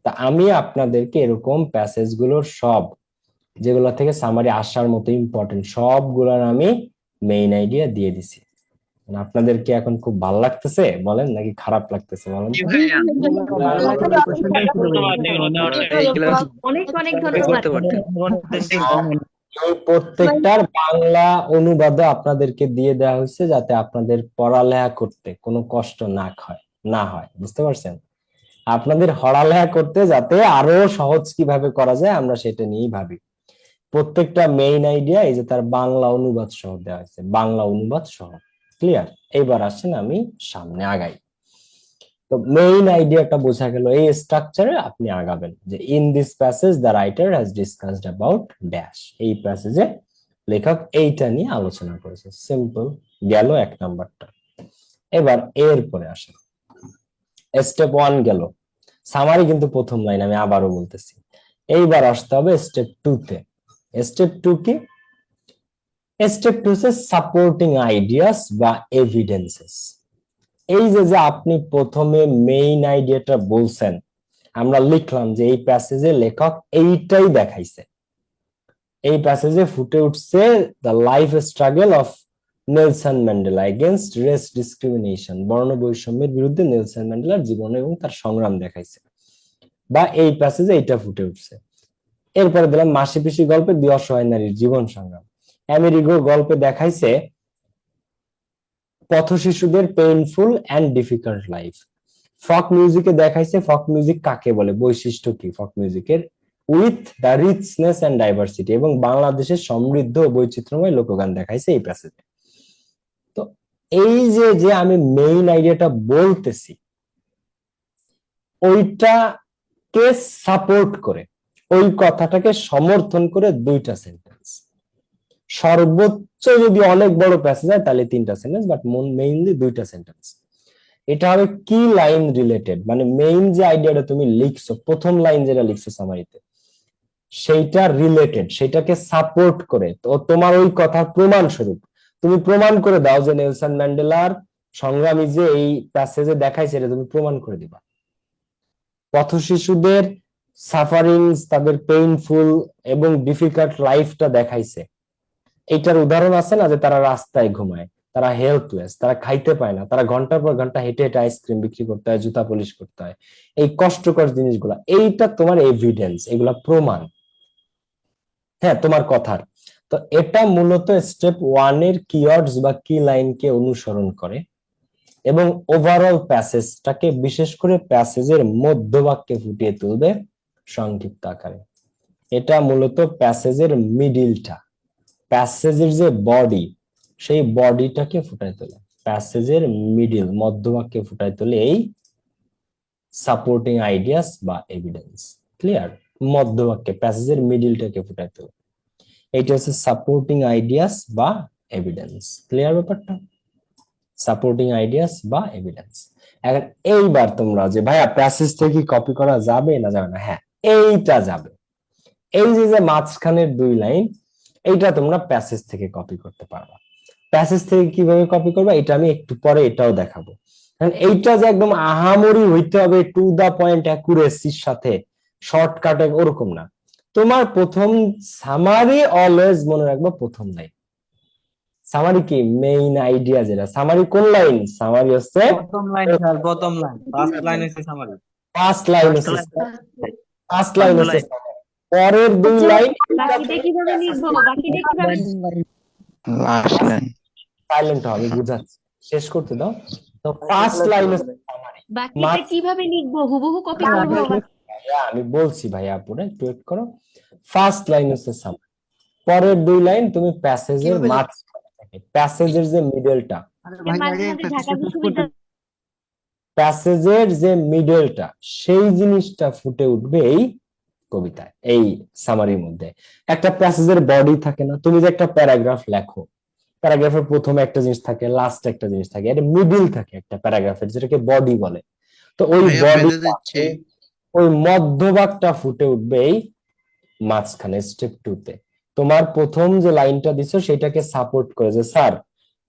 তা আমি আপনাদেরকে এরকম প্যাসেজ গুলোর সব যেগুলো থেকে সামারি আসার মতো ইম্পর্টেন্ট সবগুলোর আমি মেইন আইডিয়া দিয়ে দিছি। আপনাদের কি এখন খুব ভালো লাগতেছে বলেন, নাকি খারাপ লাগতেছে বলেন? অনেক অনেক ধন্যবাদ। প্রত্যেকটার বাংলা অনুবাদ আপনাদেরকে দিয়ে দেওয়া হয়েছে যাতে আপনাদের পড়ালেখা করতে কোনো কষ্ট না হয়, বুঝতে পারছেন? আপনাদের পড়ালেখা করতে যাতে আরো সহজ কিভাবে করা যায় আমরা সেটা নিয়েই ভাবি। প্রত্যেকটা মেইন আইডিয়া এই যে তার বাংলা অনুবাদ সহ দেওয়া হয়েছে, বাংলা অনুবাদ সহ। ক্লিয়ার? এইবার আসেন আমি সামনে আগাই। তো মেইন আইডিয়াটা বোঝা গেল, এই স্ট্রাকচারে আপনি আগাবেন যে in this passage the writer has discussed about dash, এই প্যাসেজে লেখক এইটা নিয়ে আলোচনা করেছে। সিম্পল গেল এক নাম্বারটা। এবার এর পরে আসেন, স্টেপ 1 গেল, সামারি কিন্তু প্রথম লাইন, আমি আবারও বলতেছি। এইবার আসতে হবে স্টেপ 2 তে। স্টেপ 2 কি? স্টেপ 2 হচ্ছে সাপোর্টিং আইডিয়াস বা এভিডেন্সেস। এই যে আপনি প্রথমে মেইন আইডিয়াটা বলছেন, আমরা লিখলাম যে এই প্যাসেজে লেখক এইটাই দেখাইছে। এই প্যাসেজে ফুটে উঠছে the life struggle of Nelson Mandela against race discrimination, বর্ণ বৈষম্যের বিরুদ্ধে নেলসন ম্যান্ডেলার জীবন এবং তার সংগ্রাম দেখাইছে, বা এই প্যাসেজে এইটা ফুটে উঠছে। এরপরে দিলাম মাসি পিসি গল্পে দুই অসহায় নারীর জীবন সংগ্রাম। আমেরিগো গল্পে দেখাইছে পথ শিশুদের পেইনফুল এন্ড ডিফিকাল্ট লাইফ। ফক মিউজিকে দেখাইছে ফক মিউজিক কাকে বলে, বৈশিষ্ট্য কি ফক মিউজিকের, with the richness and diversity, এবং বাংলাদেশের সমৃদ্ধ ও বৈচিত্র্যময় লোকগান দেখাইছে এই প্যাসেজে। তো এই যে আমি মেইন আইডিয়াটা বলতেছি ওইটাকে সাপোর্ট করে, ওই কথাটাকে সমর্থন করে দুইটা সেন্টেন্স, সর্বোচ্চ যদি অনেক বড় প্যাসেজ হয় তাহলে 3টা সেন্টেন্স, বাট মেইনলি 2টা সেন্টেন্স। এটা হবে কি লাইন রিলেটেড, মানে মেইন যে আইডিয়াটা তুমি লিখছো, প্রথম লাইন যেটা লিখছো সামারিতে, সেইটা রিলেটেড, সেটাকে সাপোর্ট করে। তো তোমার ওই কথার প্রমাণ স্বরূপ তুমি প্রমাণ করে দাও যে নেলসন ম্যান্ডেলার সংগ্রামী যে এই প্যাসেজে দেখাইছে এটা তুমি প্রমাণ করে দিবা। পথ শিশুদের সাফারিংস, তাদের পেইনফুল এবং ডিফিকাল্ট লাইফটা দেখাইছে। এইটার উদাহরণ আছে না, যে তারা রাস্তায় ঘুমায়, তারা হেল্পলেস, তারা খাইতে পায় না, তারা ঘন্টার পর ঘন্টা হেঁটে হেঁটে আইসক্রিম বিক্রি করতে হয়, জুতা পলিশ করতে হয়, এই কষ্টকর জিনিসগুলা, এইটা তোমার এভিডেন্স, এগুলা প্রমাণ, হ্যাঁ, তোমার কথার। তো এটা মূলত স্টেপ 1 এর কিওয়ার্ডস বা কি লাইনকে অনুসরণ করে এবং ওভারঅল প্যাসেজটাকে, বিশেষ করে প্যাসেজের মধ্যবাক্যে ফুটিয়ে তুলবে সংক্ষিপ্ত আকারে। এটা মূলত প্যাসেজের মিডিলটা, প্যাসেজের যে বডি, সেই বডিটাকে ফুটাই তোলে, প্যাসেজের মিডিল মধ্যবাক্যে ফুটাই তোলে এই সাপোর্টিং আইডিয়াস বা এভিডেন্স। ক্লিয়ার? মধ্যবাক্যে প্যাসেজের মিডিলটাকে ফুটাই তোলে, এইটা হচ্ছে সাপোর্টিং আইডিয়াস বা এভিডেন্স। ক্লিয়ার ব্যাপারটা? সাপোর্টিং আইডিয়াস বা এভিডেন্স। এখন এইবার তোমরা যে ভাইয়া প্যাসেজ থেকে কপি করা যাবে না যাবে না, হ্যাঁ, এইটা যাবে। এই যে মাঝখানের 2 লাইন, এইটা তোমরা প্যাসেজ থেকে কপি করতে পারবা। প্যাসেজ থেকে কিভাবে কপি করবা এটা আমি একটু পরে এটাও দেখাবো। কারণ এইটা যে একদম আহামরি হইতে হবে টু দা পয়েন্ট অ্যাকুরেসির সাথে শর্টকাটে, ওরকম না। তোমার প্রথম সামারি অলওয়েজ মনে রাখবা প্রথম লাইন। সামারি কি মেইন আইডিয়া, যেটা সামারি কোন লাইন, সামারি হচ্ছে প্রথম লাইন স্যার, প্রথম লাইন, ফার্স্ট লাইন হচ্ছে সামারি। ফার্স্ট লাইন হচ্ছে ফার্স্ট লাইন হচ্ছে summary। পরের 2 আচ্ছা, লাইন বাকিটা কিভাবে লিখবো? বাকিটা কিভাবে লাস্ট লাইন। সাইলেন্ট হবে, বুঝাচ্ছি, শেষ করতে দাও। তো ফার্স্ট লাইন হচ্ছে সামারি। বাকিটা কিভাবে লিখবো? হুবহু কপি করবো? আমি বলছি ভাইয়া, আপুরা একটু ওয়েট করো। ফার্স্ট লাইন হচ্ছে সামারি, পরের 2 লাইন তুমি প্যাসেজের মাঝখানে থাকে, প্যাসেজের যে মিডলটা, মাঝে মাঝে ঢাকা বিশ্ববিদ্যালয় প্যাসেজের যে মিডলটা, সেই জিনিসটা ফুটে উঠবে এই কবিতায়, এই সামারির মধ্যে। একটা প্যাসেজের বডি থাকে না, তুমি যে একটা প্যারাগ্রাফ লেখো, প্যারাগ্রাফের প্রথমে একটা জিনিস থাকে, লাস্ট একটা জিনিস থাকে, এটা মিডল থাকে একটা প্যারাগ্রাফের, যেটাকে বডি বলে। তো ওই বডি, ওই মধ্যভাগটা ফুটে উঠবে এই মাঝখানে স্টেপ 2 তে। তোমার প্রথম যে লাইনটা দিছো সেটাকে সাপোর্ট করে, যে স্যার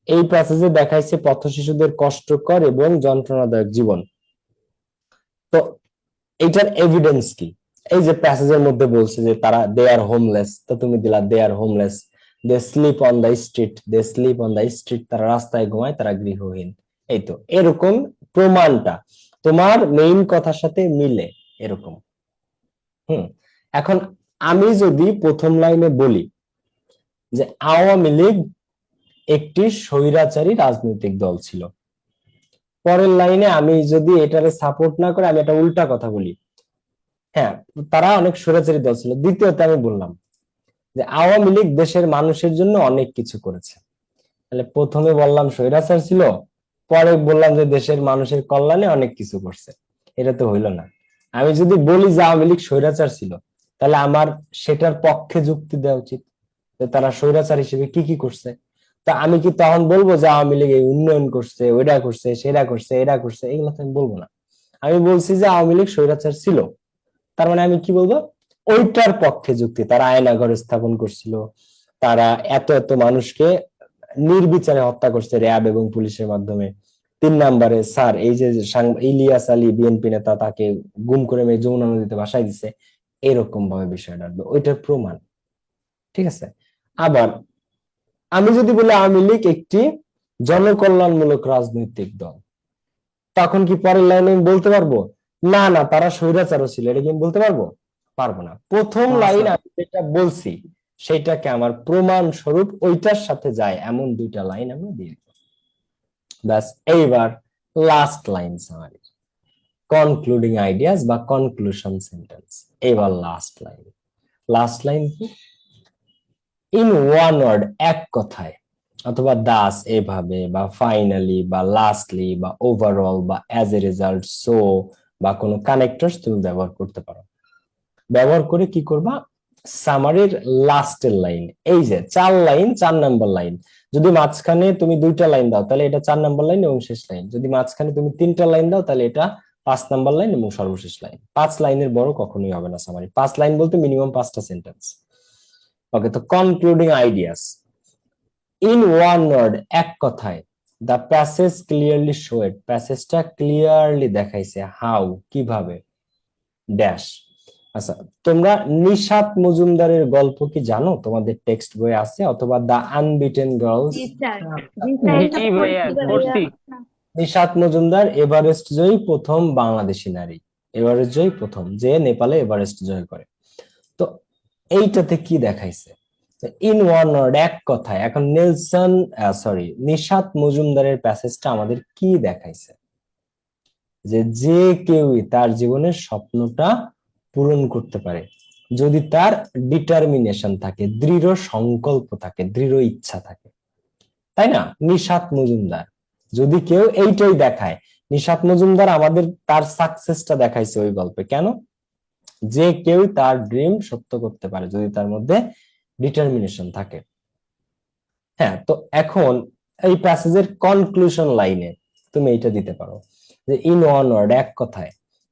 এই প্যাসেজে দেখাইছে পথ শিশুদের কষ্টকর এবং যন্ত্রণাদায়ক জীবন, তো এইটার এভিডেন্স কি? এই যে প্যাসেজের মধ্যে বলছে যে তারা দে আর হোমলেস, তো তুমি দিলা they are homeless, they sleep on the street, they sleep on the street, তারা রাস্তায় ঘুমায়, তারা গৃহহীন। এই তো এরকম প্রমাণটা তোমার মেইন কথার সাথে মিলে এরকম। এখন আমি যদি প্রথম লাইনে বলি যে আওয়ামী লীগ একটি স্বৈরাচারী রাজনৈতিক দল ছিল, পরের লাইনে আমি যদি এটারে সাপোর্ট না করে আমি একটা উল্টা কথা বলি, হ্যাঁ তারা অনেক স্বৈরাচারী দল ছিল, দ্বিতীয়তে আমি বললাম যে আওয়ামী লীগ দেশের মানুষের জন্য অনেক কিছু করেছে, তাহলে প্রথমে বললাম স্বৈরাচার ছিল, পরে বললাম যে দেশের মানুষের কল্যাণে অনেক কিছু করছে, এটা তো হইলো না। আমি যদি বলি যে আওয়ামী লীগ স্বৈরাচার ছিল, তাহলে আমার সেটার পক্ষে যুক্তি দেওয়া উচিত যে তারা স্বৈরাচার হিসেবে কি কি করছে। তা আমি কি তখন বলবো যে আওয়ামী লীগ এই উন্নয়ন করছে, ওইটা করছে, সেটা করছে, এটা করছে, এগুলো তো আমি বলবো না। আমি বলছি যে আওয়ামী লীগ স্বৈরাচার ছিল, তার মানে আমি কি বলবো, ওইটার পক্ষে যুক্তি, তারা আয়নাঘর স্থাপন করছিল, তারা এত এত মানুষকে নির্বিচারে হত্যা করছে র্যাব এবং পুলিশের মাধ্যমে। 3 নম্বরে স্যার এই যে ইলিয়াস আলী বিএনপি নেতা, তাকে গুম করে মেয়ে যমুনা নদীতে ভাসাই দিছে, এরকম ভাবে বিষয়টা আসবে, ওইটার প্রমাণ। ঠিক আছে। আবার আমি যদি বলি আওয়ামী লীগ একটি জনকল্যাণমূলক রাজনৈতিক দল, তখন কি পরের লাইনে আমি বলতে পারবো না না তারা স্বৈরাচারও ছিল, এটা কি আমি বলতে পারবো? পারবো না। প্রথম লাইন আমি যেটা বলছি সেটাকে আমার প্রমাণ স্বরূপ ওইটার সাথে যায় এমন 2টা লাইন আমি দিয়ে দিব, ব্যাস। এইবার last line summary, concluding ideas বা কনক্লুশন সেন্টেন্স। এবার লাস্ট লাইন কি? ইন ওয়ান ওয়ার্ড, এক কথায়, অথবা দাস এভাবে, বা ফাইনালি, বা লাস্টলি, বা ওভারঅল, বা অ্যাজ এ রেজাল্ট, সো, বা কোনো কানেক্টরস তুমি ব্যবহার করতে পারো। ব্যবহার করে কি করবা, সামারির লাস্টের লাইন, এই যে 4 লাইন, 4 নাম্বার লাইন, যদি মাঝখানে তুমি 2টা লাইন দাও তাহলে এটা 4 নাম্বার লাইন এবং শেষ লাইন, যদি মাঝখানে তুমি 3টা লাইন দাও তাহলে এটা 5 নাম্বার লাইন এবং সর্বশেষ লাইন। 5 লাইনের বড় কখনোই হবে না সামারি, 5 লাইন বলতে মিনিমাম 5টা সেন্টেন্স। ওকে, তো concluding ideas, in one word, এক কথায়, দ্য প্যাসেজ ক্লিয়ারলি শোয়েড, প্যাসেজটা ক্লিয়ারলি দেখাইছে, হাউ, কিভাবে, ড্যাশ। আচ্ছা, তোমরা নিশাত মজুমদারের গল্প কি জানো? তোমাদের টেক্সট বই আছে, অথবা দ্য আনবিটেন গার্লস। জি স্যার, জি স্যার, নিশাত মজুমদার এভারেস্ট জয়ী প্রথম বাংলাদেশী নারী, এভারেস্ট জয়ী প্রথম, যে নেপালে এভারেস্ট জয় করে। তো এইটাতে কি দেখাইছে, ইন ওয়ান ওয়ার্ড, এক কথায়। এখন নিশাত মজুমদারের প্যাসেজটা আমাদের কি দেখাইছে, যে যে কেউই তার জীবনের স্বপ্নটা পূরণ করতে পারে যদি তার ডিটারমিনেশন থাকে, দৃঢ় সংকল্প থাকে, দৃঢ় ইচ্ছা থাকে, তাই না? নিশাত মজুমদার যদি কেউ এইটাই দেখায়, নিশাত মজুমদার আমাদের তার সাকসেসটা দেখাইছে ওই গল্পে। কেন? যে কেউ তার ড্রিম সত্য করতে পারে যদি তার মধ্যে ডিটারমিনেশন থাকে। হ্যাঁ, তো এখন এই প্যাসেজের কনক্লুশন লাইনে তুমি এইটা দিতে পারো যে ইন ওয়ান ওয়ার্ড, এক কথায়,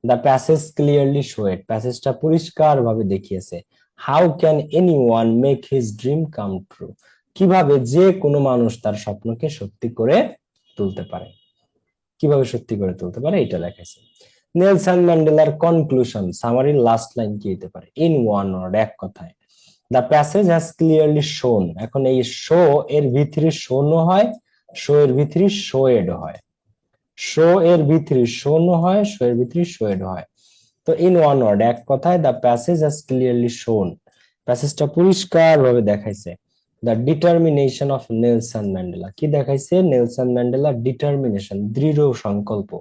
the passage clearly show it, প্যাসেজটা পরিষ্কার ভাবে দেখিয়েছে। How can anyone make his dream come true, কিভাবে যে কোনো মানুষ তার স্বপ্নকে সত্যি করে তুলতে পারে, কিভাবে সত্যি করে তুলতে পারে এটা দেখাইছে। নেলসন ম্যান্ডেলার কনক্লুশন, সামারির লাস্ট লাইন কি হতে পারে? ইন ওয়ান ওয়ার্ড, এক কথায়। দ্য প্যাসেজ হ্যাজ ক্লিয়ারলি শোন, এখন এই শো এর ভিতরে শোনো হয়, শো এর ভিতরে শোয়েড হয়, শো এর ভিতরে শোনো হয়, শো এর ভিতরে শোয়েড হয়। তো ইন ওয়ান ওয়ার্ড, এক কথায়, দ্য প্যাসেজ হ্যাজ ক্লিয়ারলি শোন, প্যাসেজটা পরিষ্কার ভাবে দেখাইছে the determination of Nelson Mandela, কি দেখাইছে? নেলসন ম্যান্ডেলার ডিটারমিনেশন, দৃঢ় সংকল্প,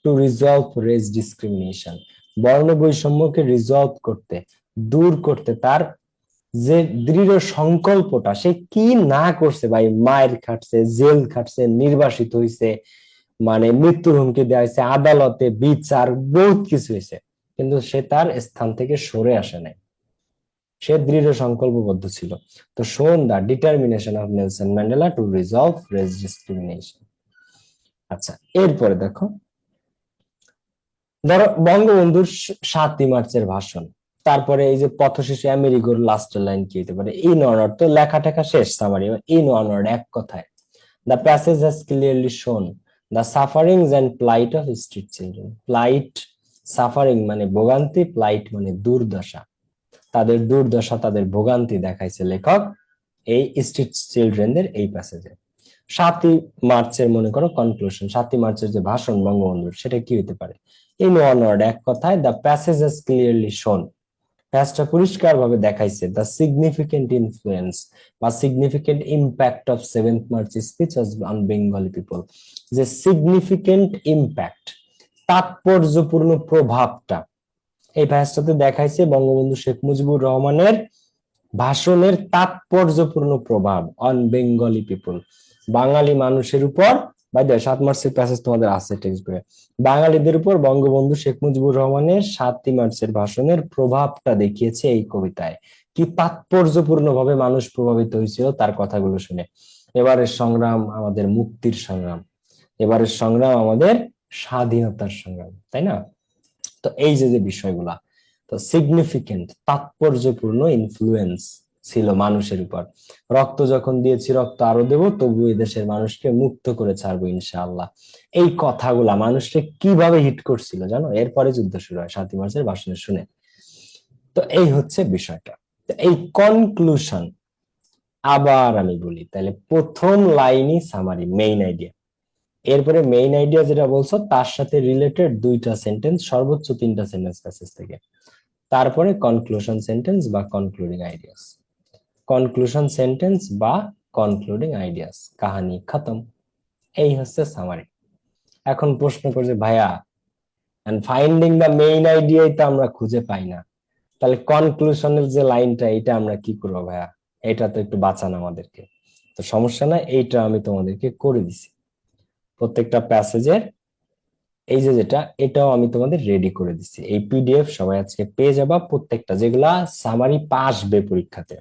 টু রিজলভ রেস ডিসক্রিমিনেশন, বর্ণ বৈষম্যকে রিজলভ করতে, দূর করতে তার যে দৃঢ় সংকল্পটা, সে কি না করছে ভাই, মায়ের খাটছে, জেল খাটছে, নির্বাসিত হইছে, মানে মৃত্যুর হুমকি দেওয়া হয়েছে, আদালতে বিচার, বহুত কিছু হয়েছে, কিন্তু সে তার স্থান থেকে সরে আসে নাই, সে দৃঢ় সংকল্পবদ্ধ ছিল। তো শোন the determination of Nelson Mandela two resolve race discrimination. আচ্ছা, এরপরে দেখো, ধরো বঙ্গবন্ধুর 7ই মার্চের ভাষণ, তারপরে এই যে পথশিশু আমেরিকার লাস্টের লাইন কি হতে পারে? ইন অনার, তো লেখা টেখা শেষ, সামারি। ইন অনার, এক কথায়, the passage has clearly shown the sufferings and plight of street children, plight, suffering মানে ভোগান্তি, প্লাইট মানে দুর্দশা, তাদের দুর্দশা, তাদের ভোগান্তি দেখাইছে লেখক এই স্ট্রিট চিলড্রেনদের এই প্যাসেজে। 7ই মার্চের মনে করো কনক্লুশন, 7ই মার্চের যে ভাষণ বঙ্গবন্ধুর, সেটা কি হতে পারে? ইন ওয়ান ওয়ার্ড, এক কথায়, দ্য প্যাসেজ হ্যাজ ক্লিয়ারলি শোন, প্যাসেজটা পরিষ্কার ভাবে দেখাইছে দ্য সিগনিফিকেন্ট ইনফ্লুয়েন্স বা significant impact of 7th March speech on Bengali people, যে সিগনিফিকেন্ট ইম্প্যাক্ট, তাৎপর্যপূর্ণ প্রভাবটা এই প্যাসেজটাতে দেখাইছে বঙ্গবন্ধু শেখ মুজিবুর রহমানের ভাষণের তাৎপর্যপূর্ণ প্রভাব অন বেঙ্গলি পিপল, বাঙালি মানুষের উপর। বাই দ্য 7 মার্চের প্যাসেজ তোমাদের আছে টেক্সট বইয়ে। বাঙালিদের উপর বঙ্গবন্ধু শেখ মুজিবুর রহমানের 7ই মার্চের ভাষণের প্রভাবটা দেখিয়েছে এই কবিতায়, কি তাৎপর্যপূর্ণ ভাবে মানুষ প্রভাবিত হয়েছিল তার কথাগুলো শুনে। এবারের সংগ্রাম আমাদের মুক্তির সংগ্রাম, এবারের সংগ্রাম আমাদের স্বাধীনতার সংগ্রাম, তাই না? তো এই যে যে বিষয়গুলা, তো সিগনিফিকেন্ট, তাৎপর্যপূর্ণ ইনফ্লুয়েন্স ছিল মানুষের উপর। রক্ত যখন দিয়েছি রক্ত আরো দেব, তবু এই দেশের মানুষকে মুক্ত করে ছাড়বো ইনশাআল্লাহ, এই কথাগুলা মানুষকে কিভাবে হিট করছিল জানো? এরপরে যুদ্ধ শুরু হয় 7ই মার্চের ভাষণে শুনে। তো এই হচ্ছে বিষয়টা। এই কনক্লুশন আবার আমি বলি, তাহলে প্রথম লাইনই সামারি, মেইন আইডিয়া, এরপরে মেইন আইডিয়া যেটা বলছো তার সাথে রিলেটেড 2টা সেন্টেন্স, সর্বোচ্চ 3টা সেন্টেন্স প্যাসেজ থেকে, তারপরে কনক্লুশন সেন্টেন্স বা কনক্লুডিং আইডিয়াস, কনক্লুশন সেন্টেন্স বা কনক্লুডিং আইডিয়াস, কাহিনী খতম। এই হচ্ছে সামারি। এখন প্রশ্ন করছে ভাইয়া, এন্ড ফাইন্ডিং দ্য মেইন আইডিয়াই তো আমরা খুঁজে পাই না, তাহলে কনক্লুশনের যে লাইনটা এটা আমরা কি করবো ভাইয়া? এটা তো একটু বাঁচান আমাদেরকে। তো সমস্যা না, এইটা আমি তোমাদেরকে করে দিছি, প্রত্যেকটা প্যাসেজের এই যে যেটা, এটাও আমি তোমাদের রেডি করে দিচ্ছি, এই পিডিএফ সবাই আজকে পেয়ে যাবা, প্রত্যেকটা যেগুলা সামারি আসবে পরীক্ষাতে।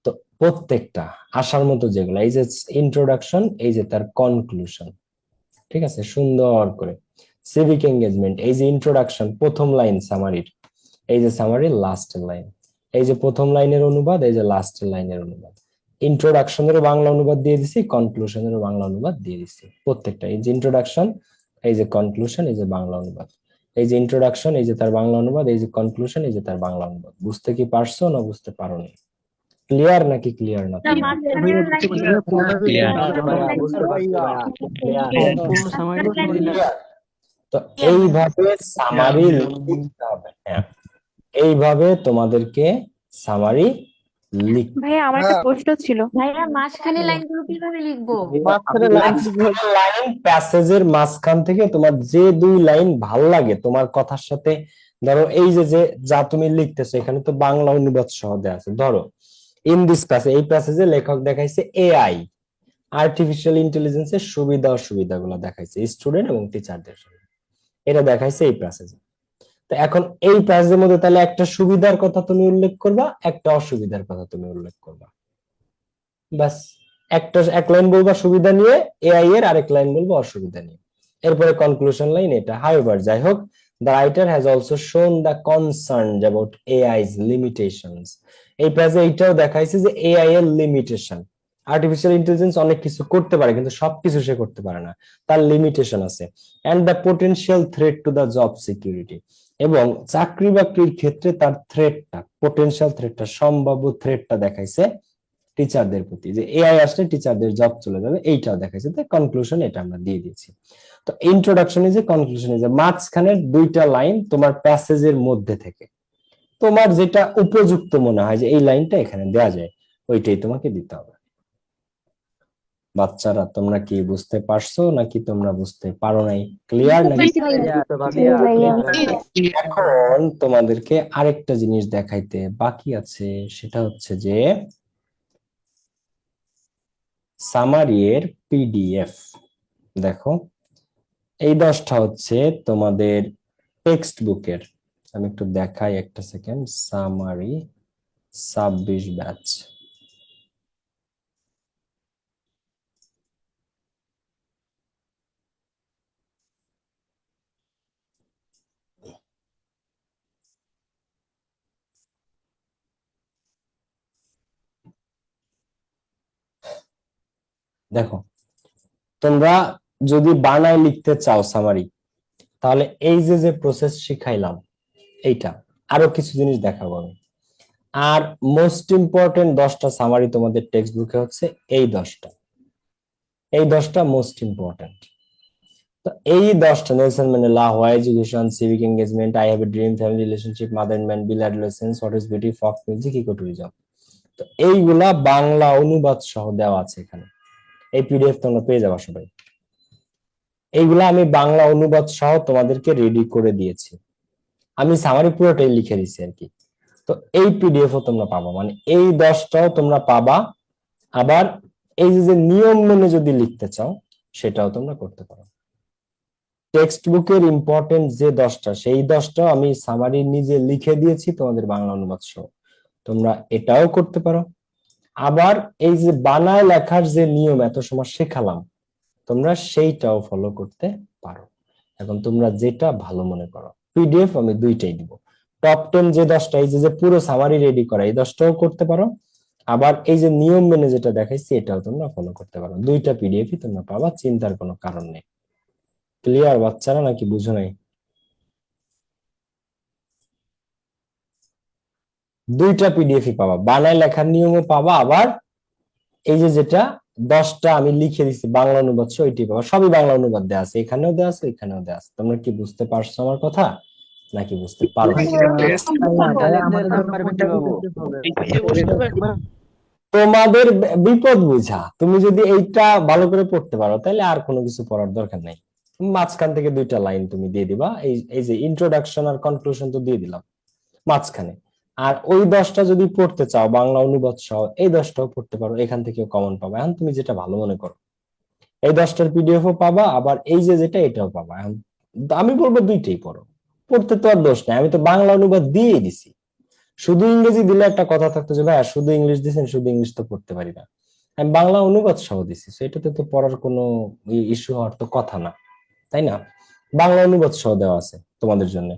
তো প্রত্যেকটা আসার মতো যেগুলা, এই যে ইন্ট্রোডাকশন, এই যে তার কনক্লুশন, ঠিক আছে, সুন্দর করে। সিভিক এঙ্গেজমেন্ট, এই যে ইন্ট্রোডাকশন, প্রথম লাইন সামারির, এই যে সামারির লাস্টের লাইন, এই যে প্রথম লাইনের অনুবাদ, এই যে লাস্টের লাইনের অনুবাদ, ইন্ট্রোডাকশনেরও বাংলা অনুবাদ দিয়ে দিছি, কনক্লুশনেরও বাংলা অনুবাদ দিয়ে দিছি প্রত্যেকটা। এই যে ইন্ট্রোডাকশন, এই যে কনক্লুশন, এই যে বাংলা অনুবাদ, এই যে ইন্ট্রোডাকশন, এই যে তার বাংলা অনুবাদ, এই যে কনক্লুশন, এই যে তার বাংলা অনুবাদ। বুঝতে কি পারছো না বুঝতে পারোনি? ক্লিয়ার নাকি ক্লিয়ার না? তো এইভাবে সামারি লিখতে হবে। হ্যাঁ, এইভাবে তোমাদেরকে সামারি লিখতে। ভাইয়া আমার একটা প্রশ্ন ছিল। ভাইয়া মাঝখানে লাইনগুলো কিভাবে লিখবো? লাইন প্যাসেজের মাঝখান থেকে তোমার যে 2 লাইন ভাল লাগে তোমার কথার সাথে, ধরো এই যে যে যা তুমি লিখতেছো এখানে তো বাংলা অনুবাদ সহ দেয়া আছে। ধরো ইন দিস প্যাসেজ, এই প্যাসেজে লেখক দেখাইছে এআই, আর্টিফিশিয়াল ইন্টেলিজেন্সের সুবিধা অসুবিধাগুলো দেখাইছে স্টুডেন্ট এবং টিচারদের সঙ্গে, এটা দেখাইছে এই প্যাসেজে। তো এখন এই প্যাসেজের মধ্যে তাহলে একটা সুবিধার কথা তুমি উল্লেখ করবা, একটা অসুবিধার কথা তুমি উল্লেখ করবা, বাস। এক লাইন বলবা সুবিধা নিয়ে এআই এর, আরেক লাইন বলবো অসুবিধা নিয়ে, এরপরে কনক্লুশন লাইন এটা। হাউএভার, যাই হোক, The writer has also shown the concerns about AI's limitations. এই পেজে এইটাও দেখাইছে যে এআই এর লিমিটেশন। আর্টিফিশিয়াল ইন্টেলিজেন্স অনেক কিছু করতে পারে কিন্তু সবকিছু সে করতে পারে না, তার লিমিটেশন আছে। And the potential threat to the job security, এবং চাকরি বাকরির ক্ষেত্রে তার থ্রেটটা, পোটেনশিয়াল থ্রেটটা, সম্ভাব্য থ্রেটটা দেখাইছে টিচারদের প্রতি, যে এআই আসলে টিচারদের জব চলে যাবে, এইটাও দেখাইছে। তাই কনক্লুশন এটা আমরা দিয়ে দিয়েছি। তো introduction is a, conclusion is a, মাঝখানের দুইটা লাইন তোমার প্যাসেজের মধ্যে থেকে তোমার যেটা উপযুক্ত মনে হয় যে এই লাইনটা এখানে দেওয়া যায়, ওইটাই তোমাকে দিতে হবে। বাচ্চারা তোমরা কি বুঝতে পারছো নাকি তোমরা বুঝতে পারো নাই? ক্লিয়ার নাকি? এখন তোমাদেরকে আরেকটা জিনিস দেখাইতে বাকি আছে, সেটা হচ্ছে যে সামারি এর পিডিএফ। দেখো এই 10টা হচ্ছে তোমাদের টেক্সট বুকের। আমি একটু দেখাই, একটা সেকেন্ড। Summary 26 batch. দেখো তোমরা যদি বানায় লিখতে চাও সামারি, তাহলে এই যে যে প্রসেস শিখাইলাম এইটা, আরো কিছু জিনিস দেখাবো আমি। আর মোস্ট ইম্পর্টেন্ট 10টা সামারি তোমাদের টেক্সট বুকে হচ্ছে এই 10টা, এই 10টা মোস্ট ইম্পর্টেন্ট। তো এই 10টা, Nelson Mandela, why education, civic engagement, I have a dream, family relationship, mother and man, bill adolescence, what is beauty, folk music, eco tourism, তো এইগুলা বাংলা অনুবাদ সহ দেওয়া আছে এখানে। এই পিডিএফ তোমরা পেয়ে যাবা সবাই। এইগুলা আমি বাংলা অনুবাদ সহ তোমাদেরকে রেডি করে দিয়েছি, আমি সামারি পুরোটাই লিখে দিচ্ছি আর কি। তো এই পিডিএফ ও তোমরা পাবা, মানে এই 10টাও তোমরা পাবা। আবার এই যে নিয়ম মেনে যদি লিখতে চাও সেটাও তোমরা করতে পারো। টেক্সট বুকের ইম্পর্টেন্ট যে 10টা, সেই 10টাও আমি সামারি নিজে লিখে দিয়েছি তোমাদের বাংলা অনুবাদ সহ, তোমরা এটাও করতে পারো। আবার এই যে বানায় লেখার যে নিয়ম এত সময় শেখালাম, তোমরা সেইটাও ফলো করতে পারো। এখন তোমরা যেটা ভালো মনে করো। পিডিএফ আমি দুইটাই দিব। টপ 10 যে 10টা, এই যে পুরো সামারি রেডি করা, এই 10টাও করতে পারো। আবার এই যে নিয়ম মেনে যেটা দেখাইছি এটাও তোমরা ফলো করতে পারো। দুইটা পিডিএফই তোমরা পাবা, চিন্তার কোনো কারণ নেই। ক্লিয়ার বাচ্চারা, নাকি বুঝো নাই? দুইটা পিডিএফই পাবা, বানায় লেখার নিয়মও পাবা, আবার এই যে যেটা 10টা আমি লিখে দিচ্ছি বাংলা অনুবাদ সহ, ওইটি পাবা। সবই বাংলা অনুবাদ দেওয়া আছে, এখানেও দেওয়া আছে, এখানেও দেওয়া আছে। তোমরা কি বুঝতে পারছো আমার কথা নাকি বুঝতে পারো? তোমাদের বিপদ বুঝা, তুমি যদি এইটা ভালো করে পড়তে পারো তাহলে আর কোনো কিছু পড়ার দরকার নাই। মাঝখান থেকে দুইটা লাইন তুমি দিয়ে দিবা, এই যে ইন্ট্রোডাকশন আর কনক্লুশন তো দিয়ে দিলাম মাঝখানে। আর ওই 10টা যদি পড়তে চাও বাংলা অনুবাদ সহ, এই 10টাও পড়তে পারো, এখান থেকে কমন পাবা। এখন তুমি যেটা ভালো মনে করো, এই 10টার পিডিএফও পাবা, আবার এই যে যেটা এটাও পাবা। এখন আমি বলবো দুইটাই পড়ো, পড়তে তো আর দোষ নাই, আমি তো বাংলা অনুবাদ দিয়ে দিছি। শুধু ইংরেজি দিলে একটা কথা থাকতো যে ভাই শুধু ইংলিশ দিচ্ছেন, শুধু ইংলিশ তো পড়তে পারি না। আমি বাংলা অনুবাদ সহ দিছি, সেটাতে তো পড়ার কোনো ইস্যু হওয়ার তো কথা না, তাই না? বাংলা অনুবাদ সহ দেওয়া আছে তোমাদের জন্য।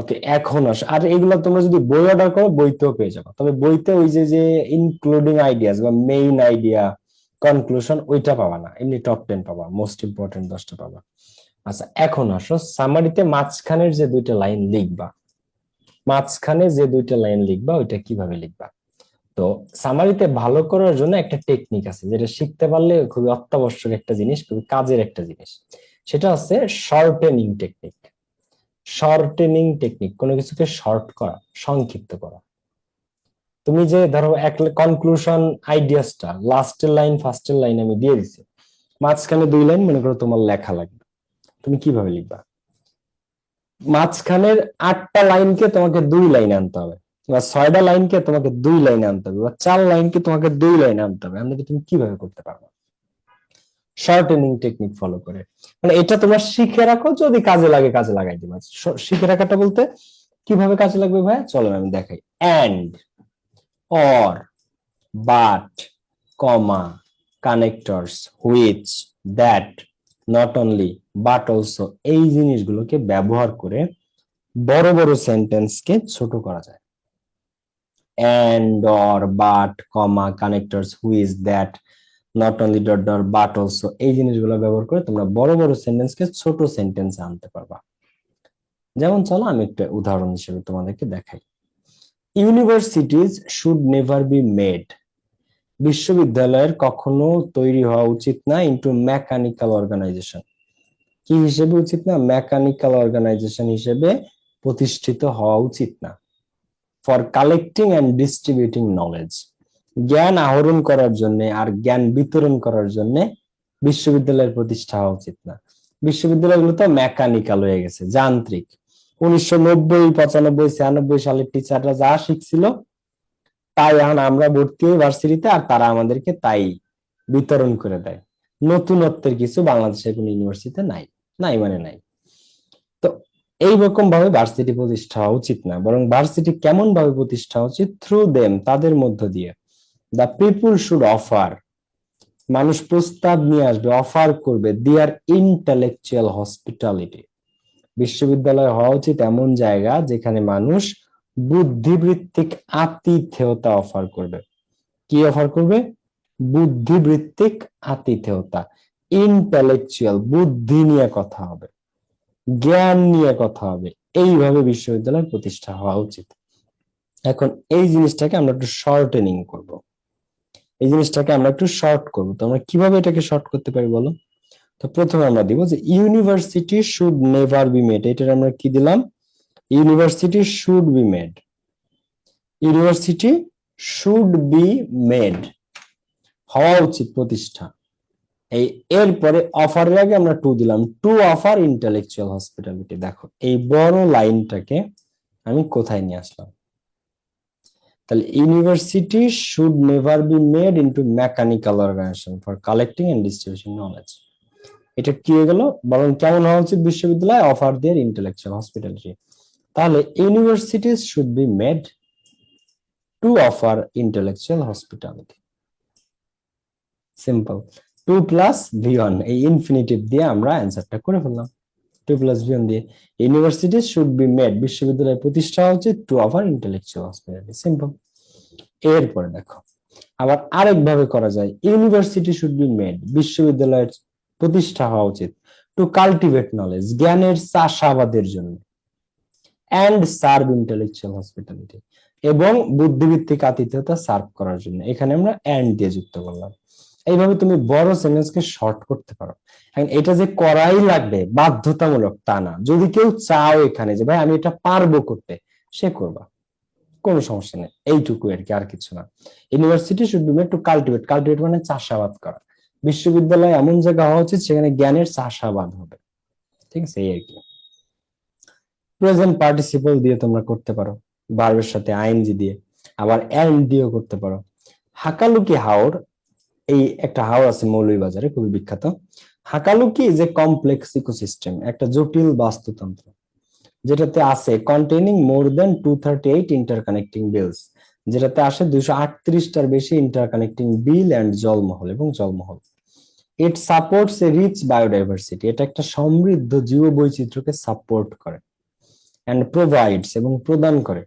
ওকে, এখন আস, আর এগুলো তোমরা যদি বই অর্ডার করো বইতেও পেয়ে যাবে। তবে বইতে ওই যে ইনক্লুডিং আইডিয়াস বা মেইন আইডিয়া, কনক্লুশন, ওইটা পাবা না, এমনি টপ 10 পাবা, মোস্ট ইম্পর্টেন্ট 10টা পাবা। আচ্ছা এখন আসো সামারিতে মাঝখানের যে দুইটা লাইন লিখবা, মাঝখানে যে দুইটা লাইন লিখবা ওইটা কিভাবে লিখবা। তো সামারিতে ভালো করার জন্য একটা টেকনিক আছে, যেটা শিখতে পারলে খুবই অত্যাবশ্যক একটা জিনিস, খুবই কাজের একটা জিনিস। সেটা হচ্ছে শর্টেনিং টেকনিক। শর্টেনিং টেকনিক, কোনো কিছুকে শর্ট করা, সংক্ষিপ্ত করা। তুমি যে ধরো এক কনক্লুশন আইডিয়াসটা লাস্টের লাইন ফার্স্টের লাইন আমি দিয়ে দিছি, মাঝখানে 2 লাইন মনে করো তোমার লেখা লাগবে, তুমি কিভাবে লিখবা? মাঝখানের 8টা লাইনকে তোমাকে 2 লাইনে আনতে হবে, বা 6টা লাইনকে তোমাকে 2 লাইনে আনতে হবে, বা 4 লাইনকে তোমাকে 2 লাইনে আনতে হবে। আমরা তুমি কিভাবে করতে পারবে? শর্টেনিং টেকনিক ফলো করে। মানে এটা তোমরা শিখে রাখো, যদি কাজে লাগে কাজে লাগাই দিবা। শিখে রাখাটা বলতে কিভাবে কাজে লাগবে ভাই, চলো আমি দেখাই। And, or, but, comma, connectors, which, that, not only, but also, এই জিনিসগুলোকে ব্যবহার করে বড় বড় সেন্টেন্সকে ছোট করা যায়। and or but comma connectors who is that not only dot dot but also এই জিনিসগুলো ব্যবহার করে তোমরা বড় বড় সেন্টেন্সকে ছোট সেন্টেন্সে আনতে পারবা। যেমন চলো আমি একটা উদাহরণ হিসেবে তোমাদেরকে দেখাই। Universities should never be made, বিশ্ববিদ্যালয়ের কখনো তৈরি হওয়া উচিত না ইনটু মেকানিক্যাল অর্গানাইজেশন, কি হিসেবে উচিত না? মেকানিক্যাল অর্গানাইজেশন হিসেবে প্রতিষ্ঠিত হওয়া উচিত না। For collecting and distributing knowledge, জ্ঞান আহরণ করার জন্য আর জ্ঞান বিতরণ করার জন্য বিশ্ববিদ্যালয়ের প্রতিষ্ঠা হওয়া উচিত না। বিশ্ববিদ্যালয়গুলো তো মেকানিক্যাল হয়ে গেছে, যান্ত্রিক। 1990, 95, 96 সালের টিচাররা যা শিখছিল তাই এখন আমরা ভর্তি হই ভার্সিটিতে, আর তারা আমাদেরকে তাই বিতরণ করে দেয়। নতুনত্বের কিছু বাংলাদেশের কোন ইউনিভার্সিটিতে নাই, নাই মানে নাই। তো এইরকম ভাবে ভার্সিটি প্রতিষ্ঠা হওয়া উচিত না, বরং ভার্সিটি কেমন ভাবে প্রতিষ্ঠা উচিত? থ্রু দেম, তাদের মধ্য দিয়ে। দ্য পিপুল শুড অফার, মানুষ প্রস্তাব নিয়ে আসবে, অফার করবে দেয়ার ইন্টেলেকচুয়াল হসপিটালিটি। বিশ্ববিদ্যালয় হওয়া উচিত এমন জায়গা যেখানে মানুষ বুদ্ধিবৃত্তিক আতিথেয়তা অফার করবে। কি অফার করবে? বুদ্ধিবৃত্তিক আতিথেয়তা, ইন্টেলেকচুয়াল, বুদ্ধি নিয়ে কথা হবে, জ্ঞান নিয়ে কথা হবে। এইভাবে বিশ্ববিদ্যালয় প্রতিষ্ঠা হওয়া উচিত। এখন এই জিনিসটাকে আমরা একটু শর্টেনিং করব, এই জিনিসটাকে আমরা একটু শর্ট করব। তো আমরা কিভাবে এটাকে শর্ট করতে পারি বলো? তো প্রথমে আমরা দিব যে university should never be made, এটার আমরা কি দিলাম? University should be made, university should be made, হওয়া উচিত, প্রতিষ্ঠা। এই এরপরে অফারের আগে আমরা টু দিলাম, টু অফার ইন্টেলেকচুয়াল হসপিটালিটি। দেখো এই বড় লাইনটাকে আমি কোথায় নিয়ে আসলাম? তাহলে university should never be made into mechanical organisation for collecting and distribution knowledge. এটা কি হয়ে গেল? বরং কেমন হওয়া উচিত বিশ্ববিদ্যালয়? Offer their intellectual hospitality. তাহলে universities should be made to offer intellectual hospitality. Simple. 2 plus V1, এই ইনফিনিটিভ দিয়ে আমরা অ্যান্সারটা করে ফেললাম। 2 প্লাস V1 দিয়ে ইউনিভার্সিটিজ শুড বি মেড, বিশ্ববিদ্যালয় প্রতিষ্ঠা হওয়া উচিত two offer intellectual hospitality. Simple. এরপরে দেখো আবার আরেক ভাবে করা যায়, ইউনিভার্সিটি শুড বি মেড, বিশ্ববিদ্যালয়ের প্রতিষ্ঠা হওয়া উচিত টু কাল্টিভেট নলেজ, জ্ঞানের চাষাবাদের জন্য, এন্ড সার্ভ ইন্টেলেকচুয়াল হসপিটালিটি, এবং বুদ্ধিভিত্তিক আতিথেয়তা সার্ভ করার জন্য। এখানে আমরা এন্ড দিয়ে যুক্ত করলাম। এইভাবে তুমি বড় সেন্টেন্সকে শর্ট করতে পারো। এখন এটা যে করাই লাগবে বাধ্যতামূলক তা না, যদি কেউ চাও এখানে যে ভাই আমি এটা পারবো করতে, সে করবা, কোনো সমস্যা নেই। এইটুকু আর কি, আর কিছু না। University should be made two cultivate, cultivate মানে চাষাবাদ করা। বিশ্ববিদ্যালয় এমন জায়গা হওয়া উচিত সেখানে জ্ঞানের চাষাবাদ হবে। ঠিক আছে, এই আর কি। প্রেজেন্ট পার্টিসিপল দিয়ে তোমরা করতে পারো, ভার্বের সাথে আইএনজি দিয়ে, আবার এন্ড দিয়েও করতে পারো। হাকালুকি হাওর, এই একটা হাওর আছে মৌলভীবাজারে, খুবই বিখ্যাত। Hakaluki is a complex ecosystem, একটা জটিল বাস্তুতন্ত্র যেটাতে আছে কন্টেইনিং মোর দেন 238 ইন্টারকানেক্টিং বিলস, যেটাতে আসে 238টার বেশি ইন্টারকানেক্টিং বিল এন্ড জলমহল এবং জলমহল। It supports a rich biodiversity, এটা একটা সমৃদ্ধ জীববৈচিত্র্যকে সাপোর্ট করে। এন্ড প্রোভাইডস, এবং প্রদান করে,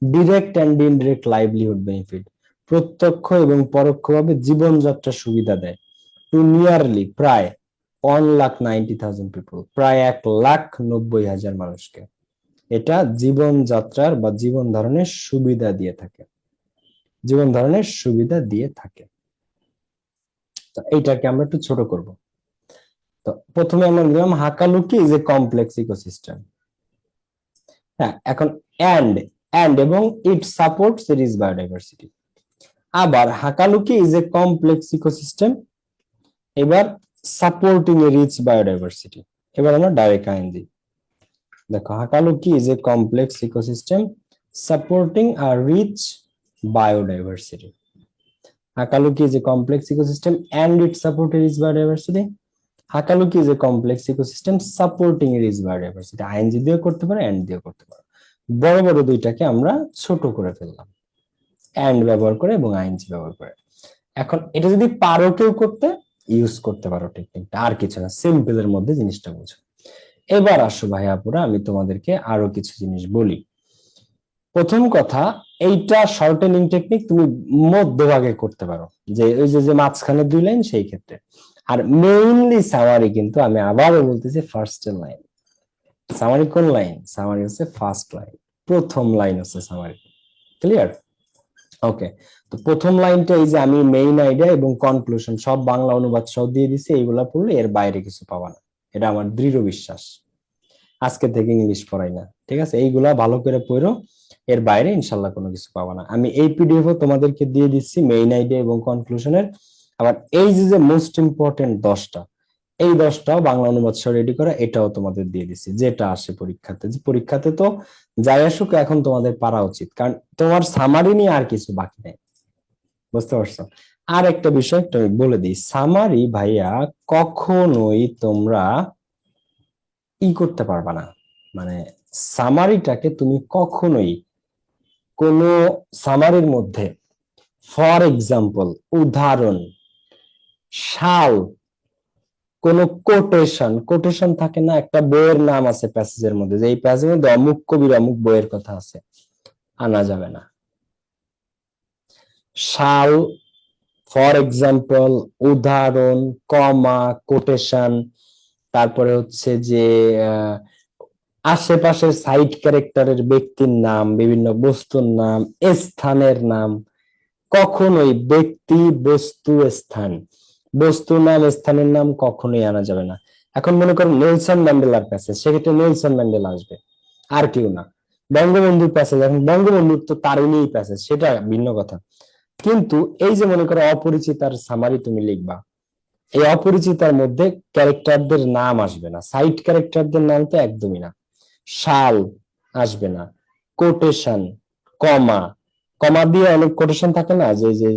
direct and indirect livelihood benefit, প্রত্যক্ষ এবং পরোক্ষভাবে জীবনযাত্রার সুবিধা দেয়। টু নিয়ারলি, প্রায় 1,90,000 পিপল, প্রায় 1,90,000 মানুষকে এটা জীবনযাত্রার বা জীবন ধারণের সুবিধা দিয়ে থাকে, জীবন ধারণের সুবিধা দিয়ে থাকে। তো এইটাকে আমরা একটু ছোট করব। তো প্রথমে আমরা দিলাম Hakaluki is a complex ecosystem. হ্যাঁ, এখন এন্ড এবং ইট সাপোর্টস রিচ বায়োডাইভার্সিটি। আবার Hakaluki is a complex ecosystem, এবার সাপোর্টিং এ রিচ বায়োডাইভার্সিটি। এবার আমরা ডাইরেক্ট আইএনজি। দেখো Hakaluki is a complex ecosystem supporting a rich biodiversity. Hakaluki is a complex ecosystem and it support rich biodiversity. Hakaluki is a complex ecosystem supporting rich biodiversity. I N G দিয়ে করতে পারো, and দিয়ে করতে পারো। বড় বড় দুইটাকে আমরা ছোট করে ফেললাম এন্ড ব্যবহার করে এবং আইএনজি ব্যবহার করে। এখন এটা যদি পারো কেউ করতে, ইউজ করতে পারো টেকনিকটা, আর কিছু না, সিম্পলের মধ্যে জিনিসটা বুঝো। এবার আসো ভাই আপুরা, আমি তোমাদেরকে আরো কিছু জিনিস বলি। প্রথম কথা, এইটা শর্টেনিং টেকনিক তুমি মধ্যভাগে করতে পারো, যে ওই যে মাঝখানে 2 লাইন সেই ক্ষেত্রে। আর মেইনলি সামারি কিন্তু আমি আবারও বলতেছি ফার্স্ট লাইন। সামারি কোন লাইন? সামারি হচ্ছে ফার্স্ট লাইন, প্রথম লাইন হচ্ছে সামারি। ক্লিয়ার? ওকে, তো প্রথম লাইনটা এই যে আমি মেইন আইডিয়া এবং কনক্লুশন সব বাংলা অনুবাদ সব দিয়ে দিছি, এইগুলা পড়লে এর বাইরে কিছু পাবা না, এটা আমার দৃঢ় বিশ্বাস। আজকে থেকে ইংলিশ পড়াই না, ঠিক আছে? এইগুলা ভালো করে পড়ো, এর বাইরে ইনশাল্লাহ কোনো কিছু পাবা না। আমি এই পিডিএফ তোমাদেরকে দিয়ে দিচ্ছি মেইন আইডিয়া এবং কনক্লুশনের। আবার এই যে মোস্ট ইম্পর্টেন্ট 10টা, এই 10টাও বাংলা অনুবাদ সহ রেডি করা, এটাও তোমাদের দিয়ে দিচ্ছি, যেটা আসে পরীক্ষাতে। যে পরীক্ষাতে তো যাই আসুক এখন তোমাদের পারা উচিত, কারণ তোমার সামারি নিয়ে আর কিছু বাকি নেই। বুঝতে পারছো? আর একটা বিষয় একটু আমি বলে দিই, সামারি ভাইয়া কখনোই তোমরা করতে পারবা না, মানে সামারিটাকে তুমি কখনোই কোন সামারির মধ্যে ফর এক্সাম্পল, উদাহরণ, সাল, কোন কোটেশন থাকে না, একটা বইয়ের নাম আছে প্যাসেজের মধ্যে, যে এই প্যাসেজের মধ্যে অমুক কবির অমুক বইয়ের কথা আছে, আনা যাবে না। সাল, ফর এক্সাম্পল, উদাহরণ, কমা, কোটেশন, তারপরে হচ্ছে যে আশেপাশের সাইড ক্যারেক্টারের ব্যক্তির নাম, বিভিন্ন বস্তুর নাম, স্থানের নাম, কখনোই ব্যক্তি, বস্তু, স্থান, বস্তুর নাম, স্থানের নাম কখনোই আনা যাবে না। এখন মনে করো নেলসন ম্যান্ডেলার প্যাসেজ, সেক্ষেত্রে নেলসন ম্যান্ডেলা আসবে, আর কেউ না। বঙ্গবন্ধুর প্যাসেজ, এখন বঙ্গবন্ধুর তো তারিণী প্যাসেজ, সেটা ভিন্ন কথা। কিন্তু এই যে মনে করো অপরিচিতার সামারি তুমি লিখবা, এই অপরিচিতার মধ্যে ক্যারেক্টারদের নাম আসবে না, সাইড ক্যারেক্টারদের নাম তো একদমই না, সাল আসবে না, কোটেশন, কমা, কমা দিয়ে অনেক কোটেশন থাকে না, যে যে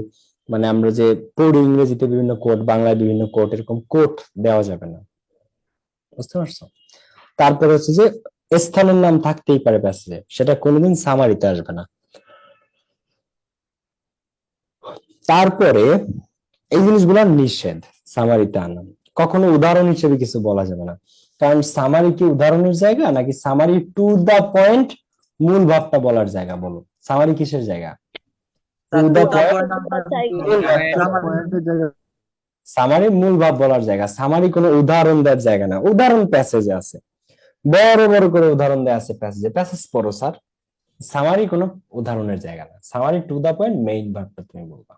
মানে আমরা যে পড়ি ইংরেজিতে বিভিন্ন কোট, বাংলায় বিভিন্ন কোট, এরকম কোট দেওয়া যাবে না। বুঝতে পারছো? তারপরে হচ্ছে যে স্থানের নাম থাকতেই পারে প্যাসেজে, সেটা কোনোদিন সামারিতে আসবে না। তারপরে এই জিনিসগুলো নিষেধ সামারিতে আনা, কখনো উদাহরণ হিসেবে কিছু বলা যাবে না, কারণ সামারি কি উদাহরণের জায়গা, নাকি সামারি টু দা পয়েন্ট মূল ভাবটা বলার জায়গা? বলো, সামারি কিসের জায়গা? টু দা সামারি মূল ভাব বলার জায়গা, সামারি কোনো উদাহরণ দেওয়ার জায়গা না। উদাহরণ প্যাসেজে আছে, বড় বড় করে উদাহরণ দেওয়া আছে প্যাসেজে, প্যাসেজ পড়ো স্যার। সামারি কোনো উদাহরণের জায়গা না, summary to the point main ভাবটা তুমি বলবা।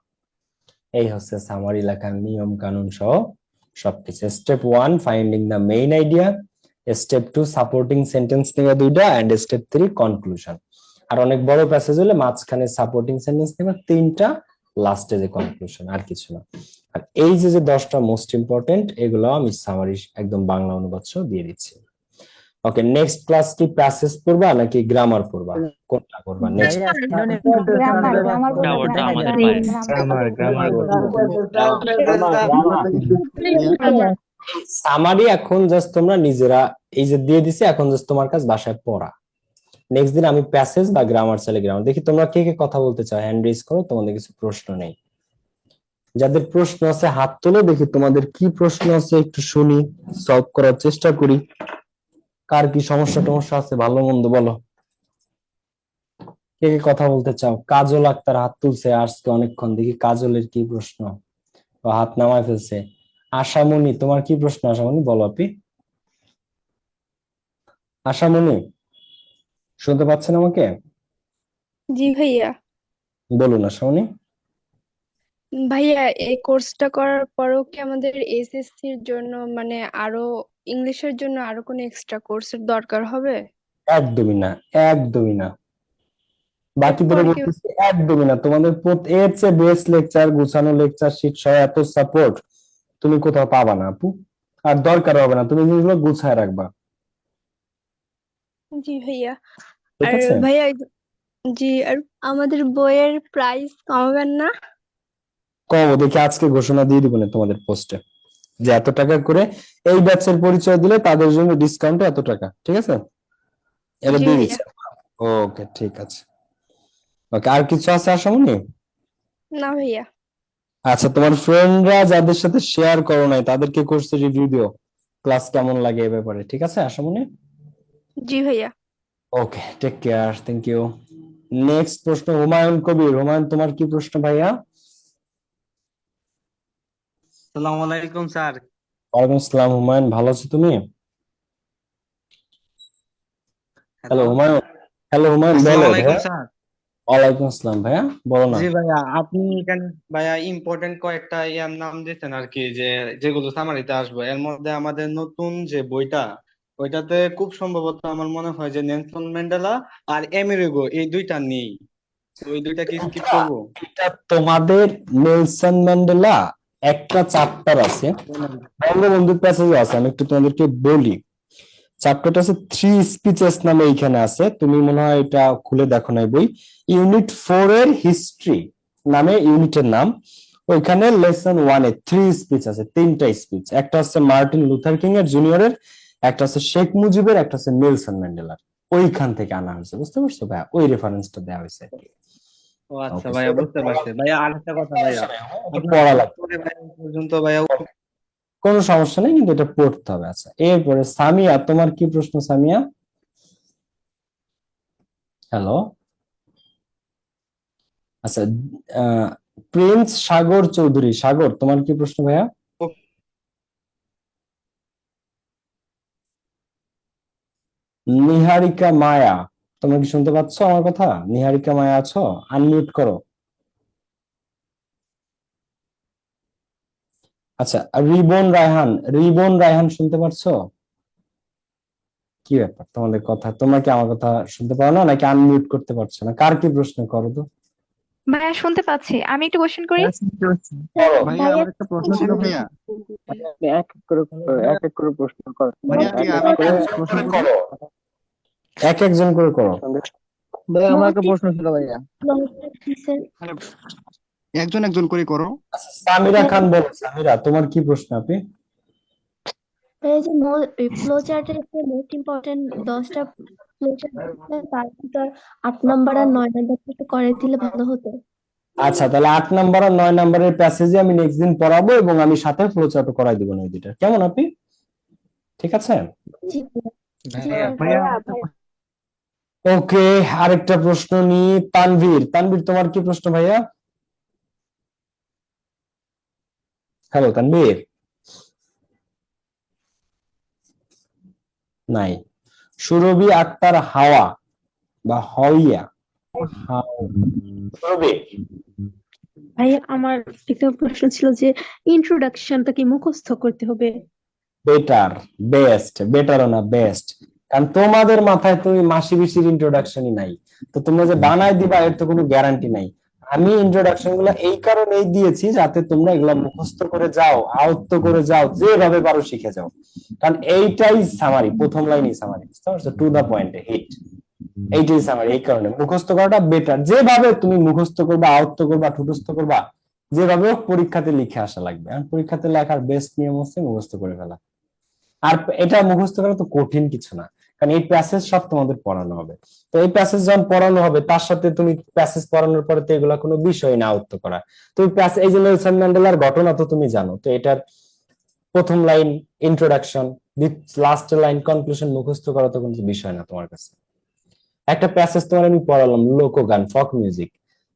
এই হচ্ছে সামারি লেখার নিয়ম কানুন সহ সবকিছু। Step 1 finding the main idea, step 2 supporting sentence নেওয়া 2টা, এন্ড স্টেপ 3 কনক্লুশন। আর অনেক বড় প্যাসেজ হলে মাঝখানে সাপোর্টিং সেন্টেন্স নেওয়া 3টা, লাস্টে যে কনক্লুশন, আর কিছু না। আর এই যে 10টা মোস্ট ইম্পর্টেন্ট, এগুলো আমি সামারি একদম বাংলা অনুবাদ সহ দিয়ে দিচ্ছি। ওকে, নেক্সট ক্লাস কি প্যাসেজ পড়বা নাকি গ্রামার পড়বা? কোনটা করবা নেক্সট? ওটা আমাদের সামারি এখন জাস্ট তোমরা নিজেরা এই যে দিয়ে দিছি, এখন জাস্ট তোমার কাছে বাসায় পড়া। নেক্সট দিন আমি প্যাসেজ বা গ্রামার চাইলে গ্রামার। দেখি তোমরা কে কে কথা বলতে চাও, হ্যান্ড রেজ করো, তোমাদের কিছু প্রশ্ন নেই। যাদের প্রশ্ন আছে হাত তোলো, দেখি তোমাদের কি প্রশ্ন আছে, একটু শুনি, সলভ করার চেষ্টা করি। কার কি সমস্যা আছে, ভালো মন্দ বলো। কে কে কথা বলতে চাও? কাজল আক্তার হাত তুলছে, আজকে অনেকক্ষণ। দেখি কাজলের কি প্রশ্ন, ও হাত নামায় ফেলছে। আশামণি, তোমার কি প্রশ্ন? আশামণি বলো। আপি আশামণি শুনতে পাচ্ছেন আমাকে? জি ভাইয়া। বলুন আশামণি। ভাইয়া, এই কোর্সটা করার পরেও কি আমাদের এসএসসির জন্য মানে আরো ইংলিশের জন্য আরো কোনো এক্সট্রা কোর্সের দরকার হবে? একদমই না, একদমই না। বাকিদের এরপর কি বলতেছি একদমই না। তোমাদের এর চেয়ে বেস্ট লেকচার, গুছানো লেকচার শিট সহ এত সাপোর্ট তুমি কোথাও পাবা না আপু, আর দরকার হবে না। তুমি জিনিসগুলো গুছায় রাখবা, জি ভাইয়া। ঠিক আর আছে? ভাইয়া, জি, আর আমাদের বইয়ের প্রাইস কমাবেন না? কম দেখি আজকে ঘোষণা দিয়ে দিব না তোমাদের পোস্টে, যে এত টাকা করে এই ব্যাচের পরিচয় দিলে তাদের জন্য ডিসকাউন্ট এত টাকা, ঠিক আছে? এটা জি দিয়ে ভাইয়া। দিচ্ছি। ওকে, ঠিক আছে। ওকে, আর কিছু আছে আশামণি? না ভাইয়া। আচ্ছা, তোমার ফ্রেন্ডরা যাদের সাথে শেয়ার করো নাই তাদেরকে কোর্সে রিভিউ দিও, ক্লাস কেমন লাগে এ ব্যাপারে, ঠিক আছে আশামনি? জি ভাইয়া। Okay, take care, thank you. Next প্রশ্ন হুমায়ুন কবির। হুমায়ুন, তোমার কি প্রশ্ন ভাইয়া? আসসালামু আলাইকুম স্যার। ওয়ালাইকুম আসসালাম হুমায়ুন, ভালো আছো তুমি? Hello hello, Humayun. Hello Humayun, বলো আসসালামু আলাইকুম ভাইয়া। স্যার। ওয়ালাইকুম আসসালাম ভাইয়া, বলো না। জি ভাইয়া, আপনি এখানে ভাইয়া ইম্পর্টেন্ট কয়েকটা ইয়ার নাম দিচ্ছেন আর কি, যে যেগুলো সামারিতে আসবে। এর মধ্যে আমাদের নতুন যে বইটা, ওইটাতে খুব সম্ভবত আমার মনে হয় যে নেলসন ম্যান্ডেলা আর আমেরিগো এই দুইটা নেই। তো ওই দুইটা কি স্কিপ করবো? এটা তোমাদের নেলসন ম্যান্ডেলা একটা চ্যাপ্টার আছে, বঙ্গবন্ধু প্যাসেজও আছে, আমি একটু তোমাদেরকে বলি। চ্যাপ্টারটা আছে থ্রি স্পিচেস নামে, এইখানে আছে, তুমি মনে হয় এটা খুলে দেখো নাই বই। ইউনিট 4 এর হিস্ট্রি নামে ইউনিটের নাম। ওইখানে লেসন 1 এ থ্রি স্পিচ আছে, তিনটা স্পিচ। একটা হচ্ছে মার্টিন লুথার কিং এর জুনিয়রের, একটা হচ্ছে শেখ মুজিবের, একটা হচ্ছে নেলসন ম্যান্ডেলার। ওইখান থেকে আনা হয়েছে, বুঝতে পারছো ভাইয়া? ওই রেফারেন্সটা দেওয়া হয়েছে আর কি। ও আচ্ছা ওকে, ভাইয়া, বুঝতে পারছি। ভাইয়া আরেকটা কথা ভাইয়া, আপনার পড়া লাগবে, পরে ভাইয়া এই পর্যন্ত ভাইয়া কোনো সমস্যা নেই, কিন্তু এটা পড়তে হবে। আচ্ছা, এরপরে সামিয়া, তোমার কি প্রশ্ন সামিয়া? হ্যালো। আচ্ছা, প্রিন্স সাগর চৌধুরী, সাগর তোমার কি প্রশ্ন ভাইয়া? নিহারিকা মায়া, তোমরা কি শুনতে পাচ্ছ আমার কথা? নিহারিকা মায়া আছো? আনমিউট করো। আচ্ছা, রিবন রায়হান, রিবন রায়হান শুনতে পাচ্ছো? কি ব্যাপার তোমাদের কথা, তোমরা কি আমার কথা শুনতে পাও না, নাকি আনমিউট করতে পারছো না? কার কি প্রশ্ন, করো তো। ভাইয়া শুনতে পাচ্ছি, আমি একটু কোশ্চেন করি। করো। ভাইয়া আমার একটা প্রশ্ন ছিল ভাইয়া। আপনি এক এক করে প্রশ্ন করেন ভাইয়া, এক আমি একটা প্রশ্ন করি। করো, এক একজন করে করো। ভাইয়া আমার একটা প্রশ্ন ছিল ভাইয়া। একজন একজন করে করো। আচ্ছা, সামিরা খান বলো। সামিরা, তোমার কি প্রশ্ন আপনি? এই যে ফ্লো চার্টের মোস্ট ইম্পর্টেন্ট 10টা ফ্লো চার্ট, তার ভিতর 8 নাম্বার আর 9 নাম্বার একটু করে দিলে ভালো হতো। আচ্ছা, তাহলে 8 নাম্বার আর 9 নাম্বারের প্যাসেজে আমি নেক্সট দিন পড়াবো, এবং আমি সাথে ফ্লো চার্টও করাই দিব না এই দুইটা, কেমন আপনি? ঠিক আছে। জি জি ভাইয়া ওকে, আরেকটা প্রশ্ন নি। তানভীর, তানভীর তোমার কি প্রশ্ন ভাইয়া? হ্যালো তানভীর। নাই। সুরভি আক্তার হাওয়া বা হইয়া, সুরভি। ভাইয়া আমার একটা প্রশ্ন ছিল যে ইন্ট্রোডাকশনটা কি মুখস্থ করতে হবে? বেটার, বেস্ট, বেটারও না বেস্ট, কারণ তোমাদের মাথায় তো মাসি পিসির ইন্ট্রোডাকশনই নাই, তো তোমরা যে বানায় দিবা এর তো কোনো গ্যারান্টি নাই। আমি ইন্ট্রোডাকশন গুলো এই কারণেই দিয়েছি যাতে তোমরা এগুলা মুখস্থ করে যাও, আয়ত্ত করে যাও, যেভাবে পারো শিখে যাও। কারণ এইটাই সামারি, প্রথম লাইনই সামারি, বুঝতে পারছো? টু দা পয়েন্টে হিট, এইটাই সামারি। এই কারণে মুখস্থ করাটা বেটার। যেভাবে তুমি মুখস্থ করবা, আয়ত্ত করবা, ঠুটস্থ করবা, যেভাবে হোক পরীক্ষাতে লিখে আসা লাগবে। আর পরীক্ষাতে লেখার বেস্ট নিয়ম হচ্ছে মুখস্থ করে ফেলা। আর এটা মুখস্থ করা তো কঠিন কিছু না, কারণ এই প্যাসেজ সব তোমাদের পড়ানো হবে। তো এই প্যাসেজ যখন পড়ানো হবে, তার সাথে তুমি প্যাসেজ পড়ানোর পরে তো এগুলা কোনো বিষয় না আয়ত্ত করা। তুমি এই যে নেলসন ম্যান্ডেলার ঘটনা তো তুমি জানো, তো এটার প্রথম line introduction, last line conclusion মুখস্থ করা তো কোনো বিষয় না তোমার কাছে। একটা প্যাসেজ তোমার আমি পড়ালাম, লোকগান, ফক মিউজিক,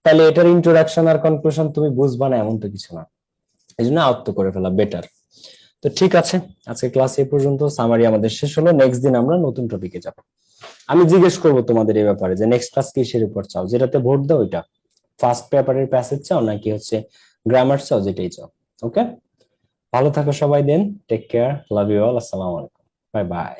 তাহলে এটার ইন্ট্রোডাকশন আর কনক্লুশন তুমি বুঝবা না এমন তো কিছু না, এই জন্য আয়ত্ত করে ফেলা বেটার। তো ঠিক আছে, আজকে ক্লাস এই পর্যন্ত, সামারি আমাদের শেষ হলো। নেক্সট দিন আমরা নতুন টপিকে যাব। আমি জিজ্ঞেস করবো তোমাদের এই ব্যাপারে যে নেক্সট ক্লাস কিসের উপর চাও, যেটাতে ভোট দাও ওইটা, ফার্স্ট পেপারের প্যাসেজ চাও নাকি হচ্ছে গ্রামার চাও, যেটাই চাও। ওকে, ভালো থাকো সবাই, then take care, love you all, আসসালামু আলাইকুম, বাই বাই।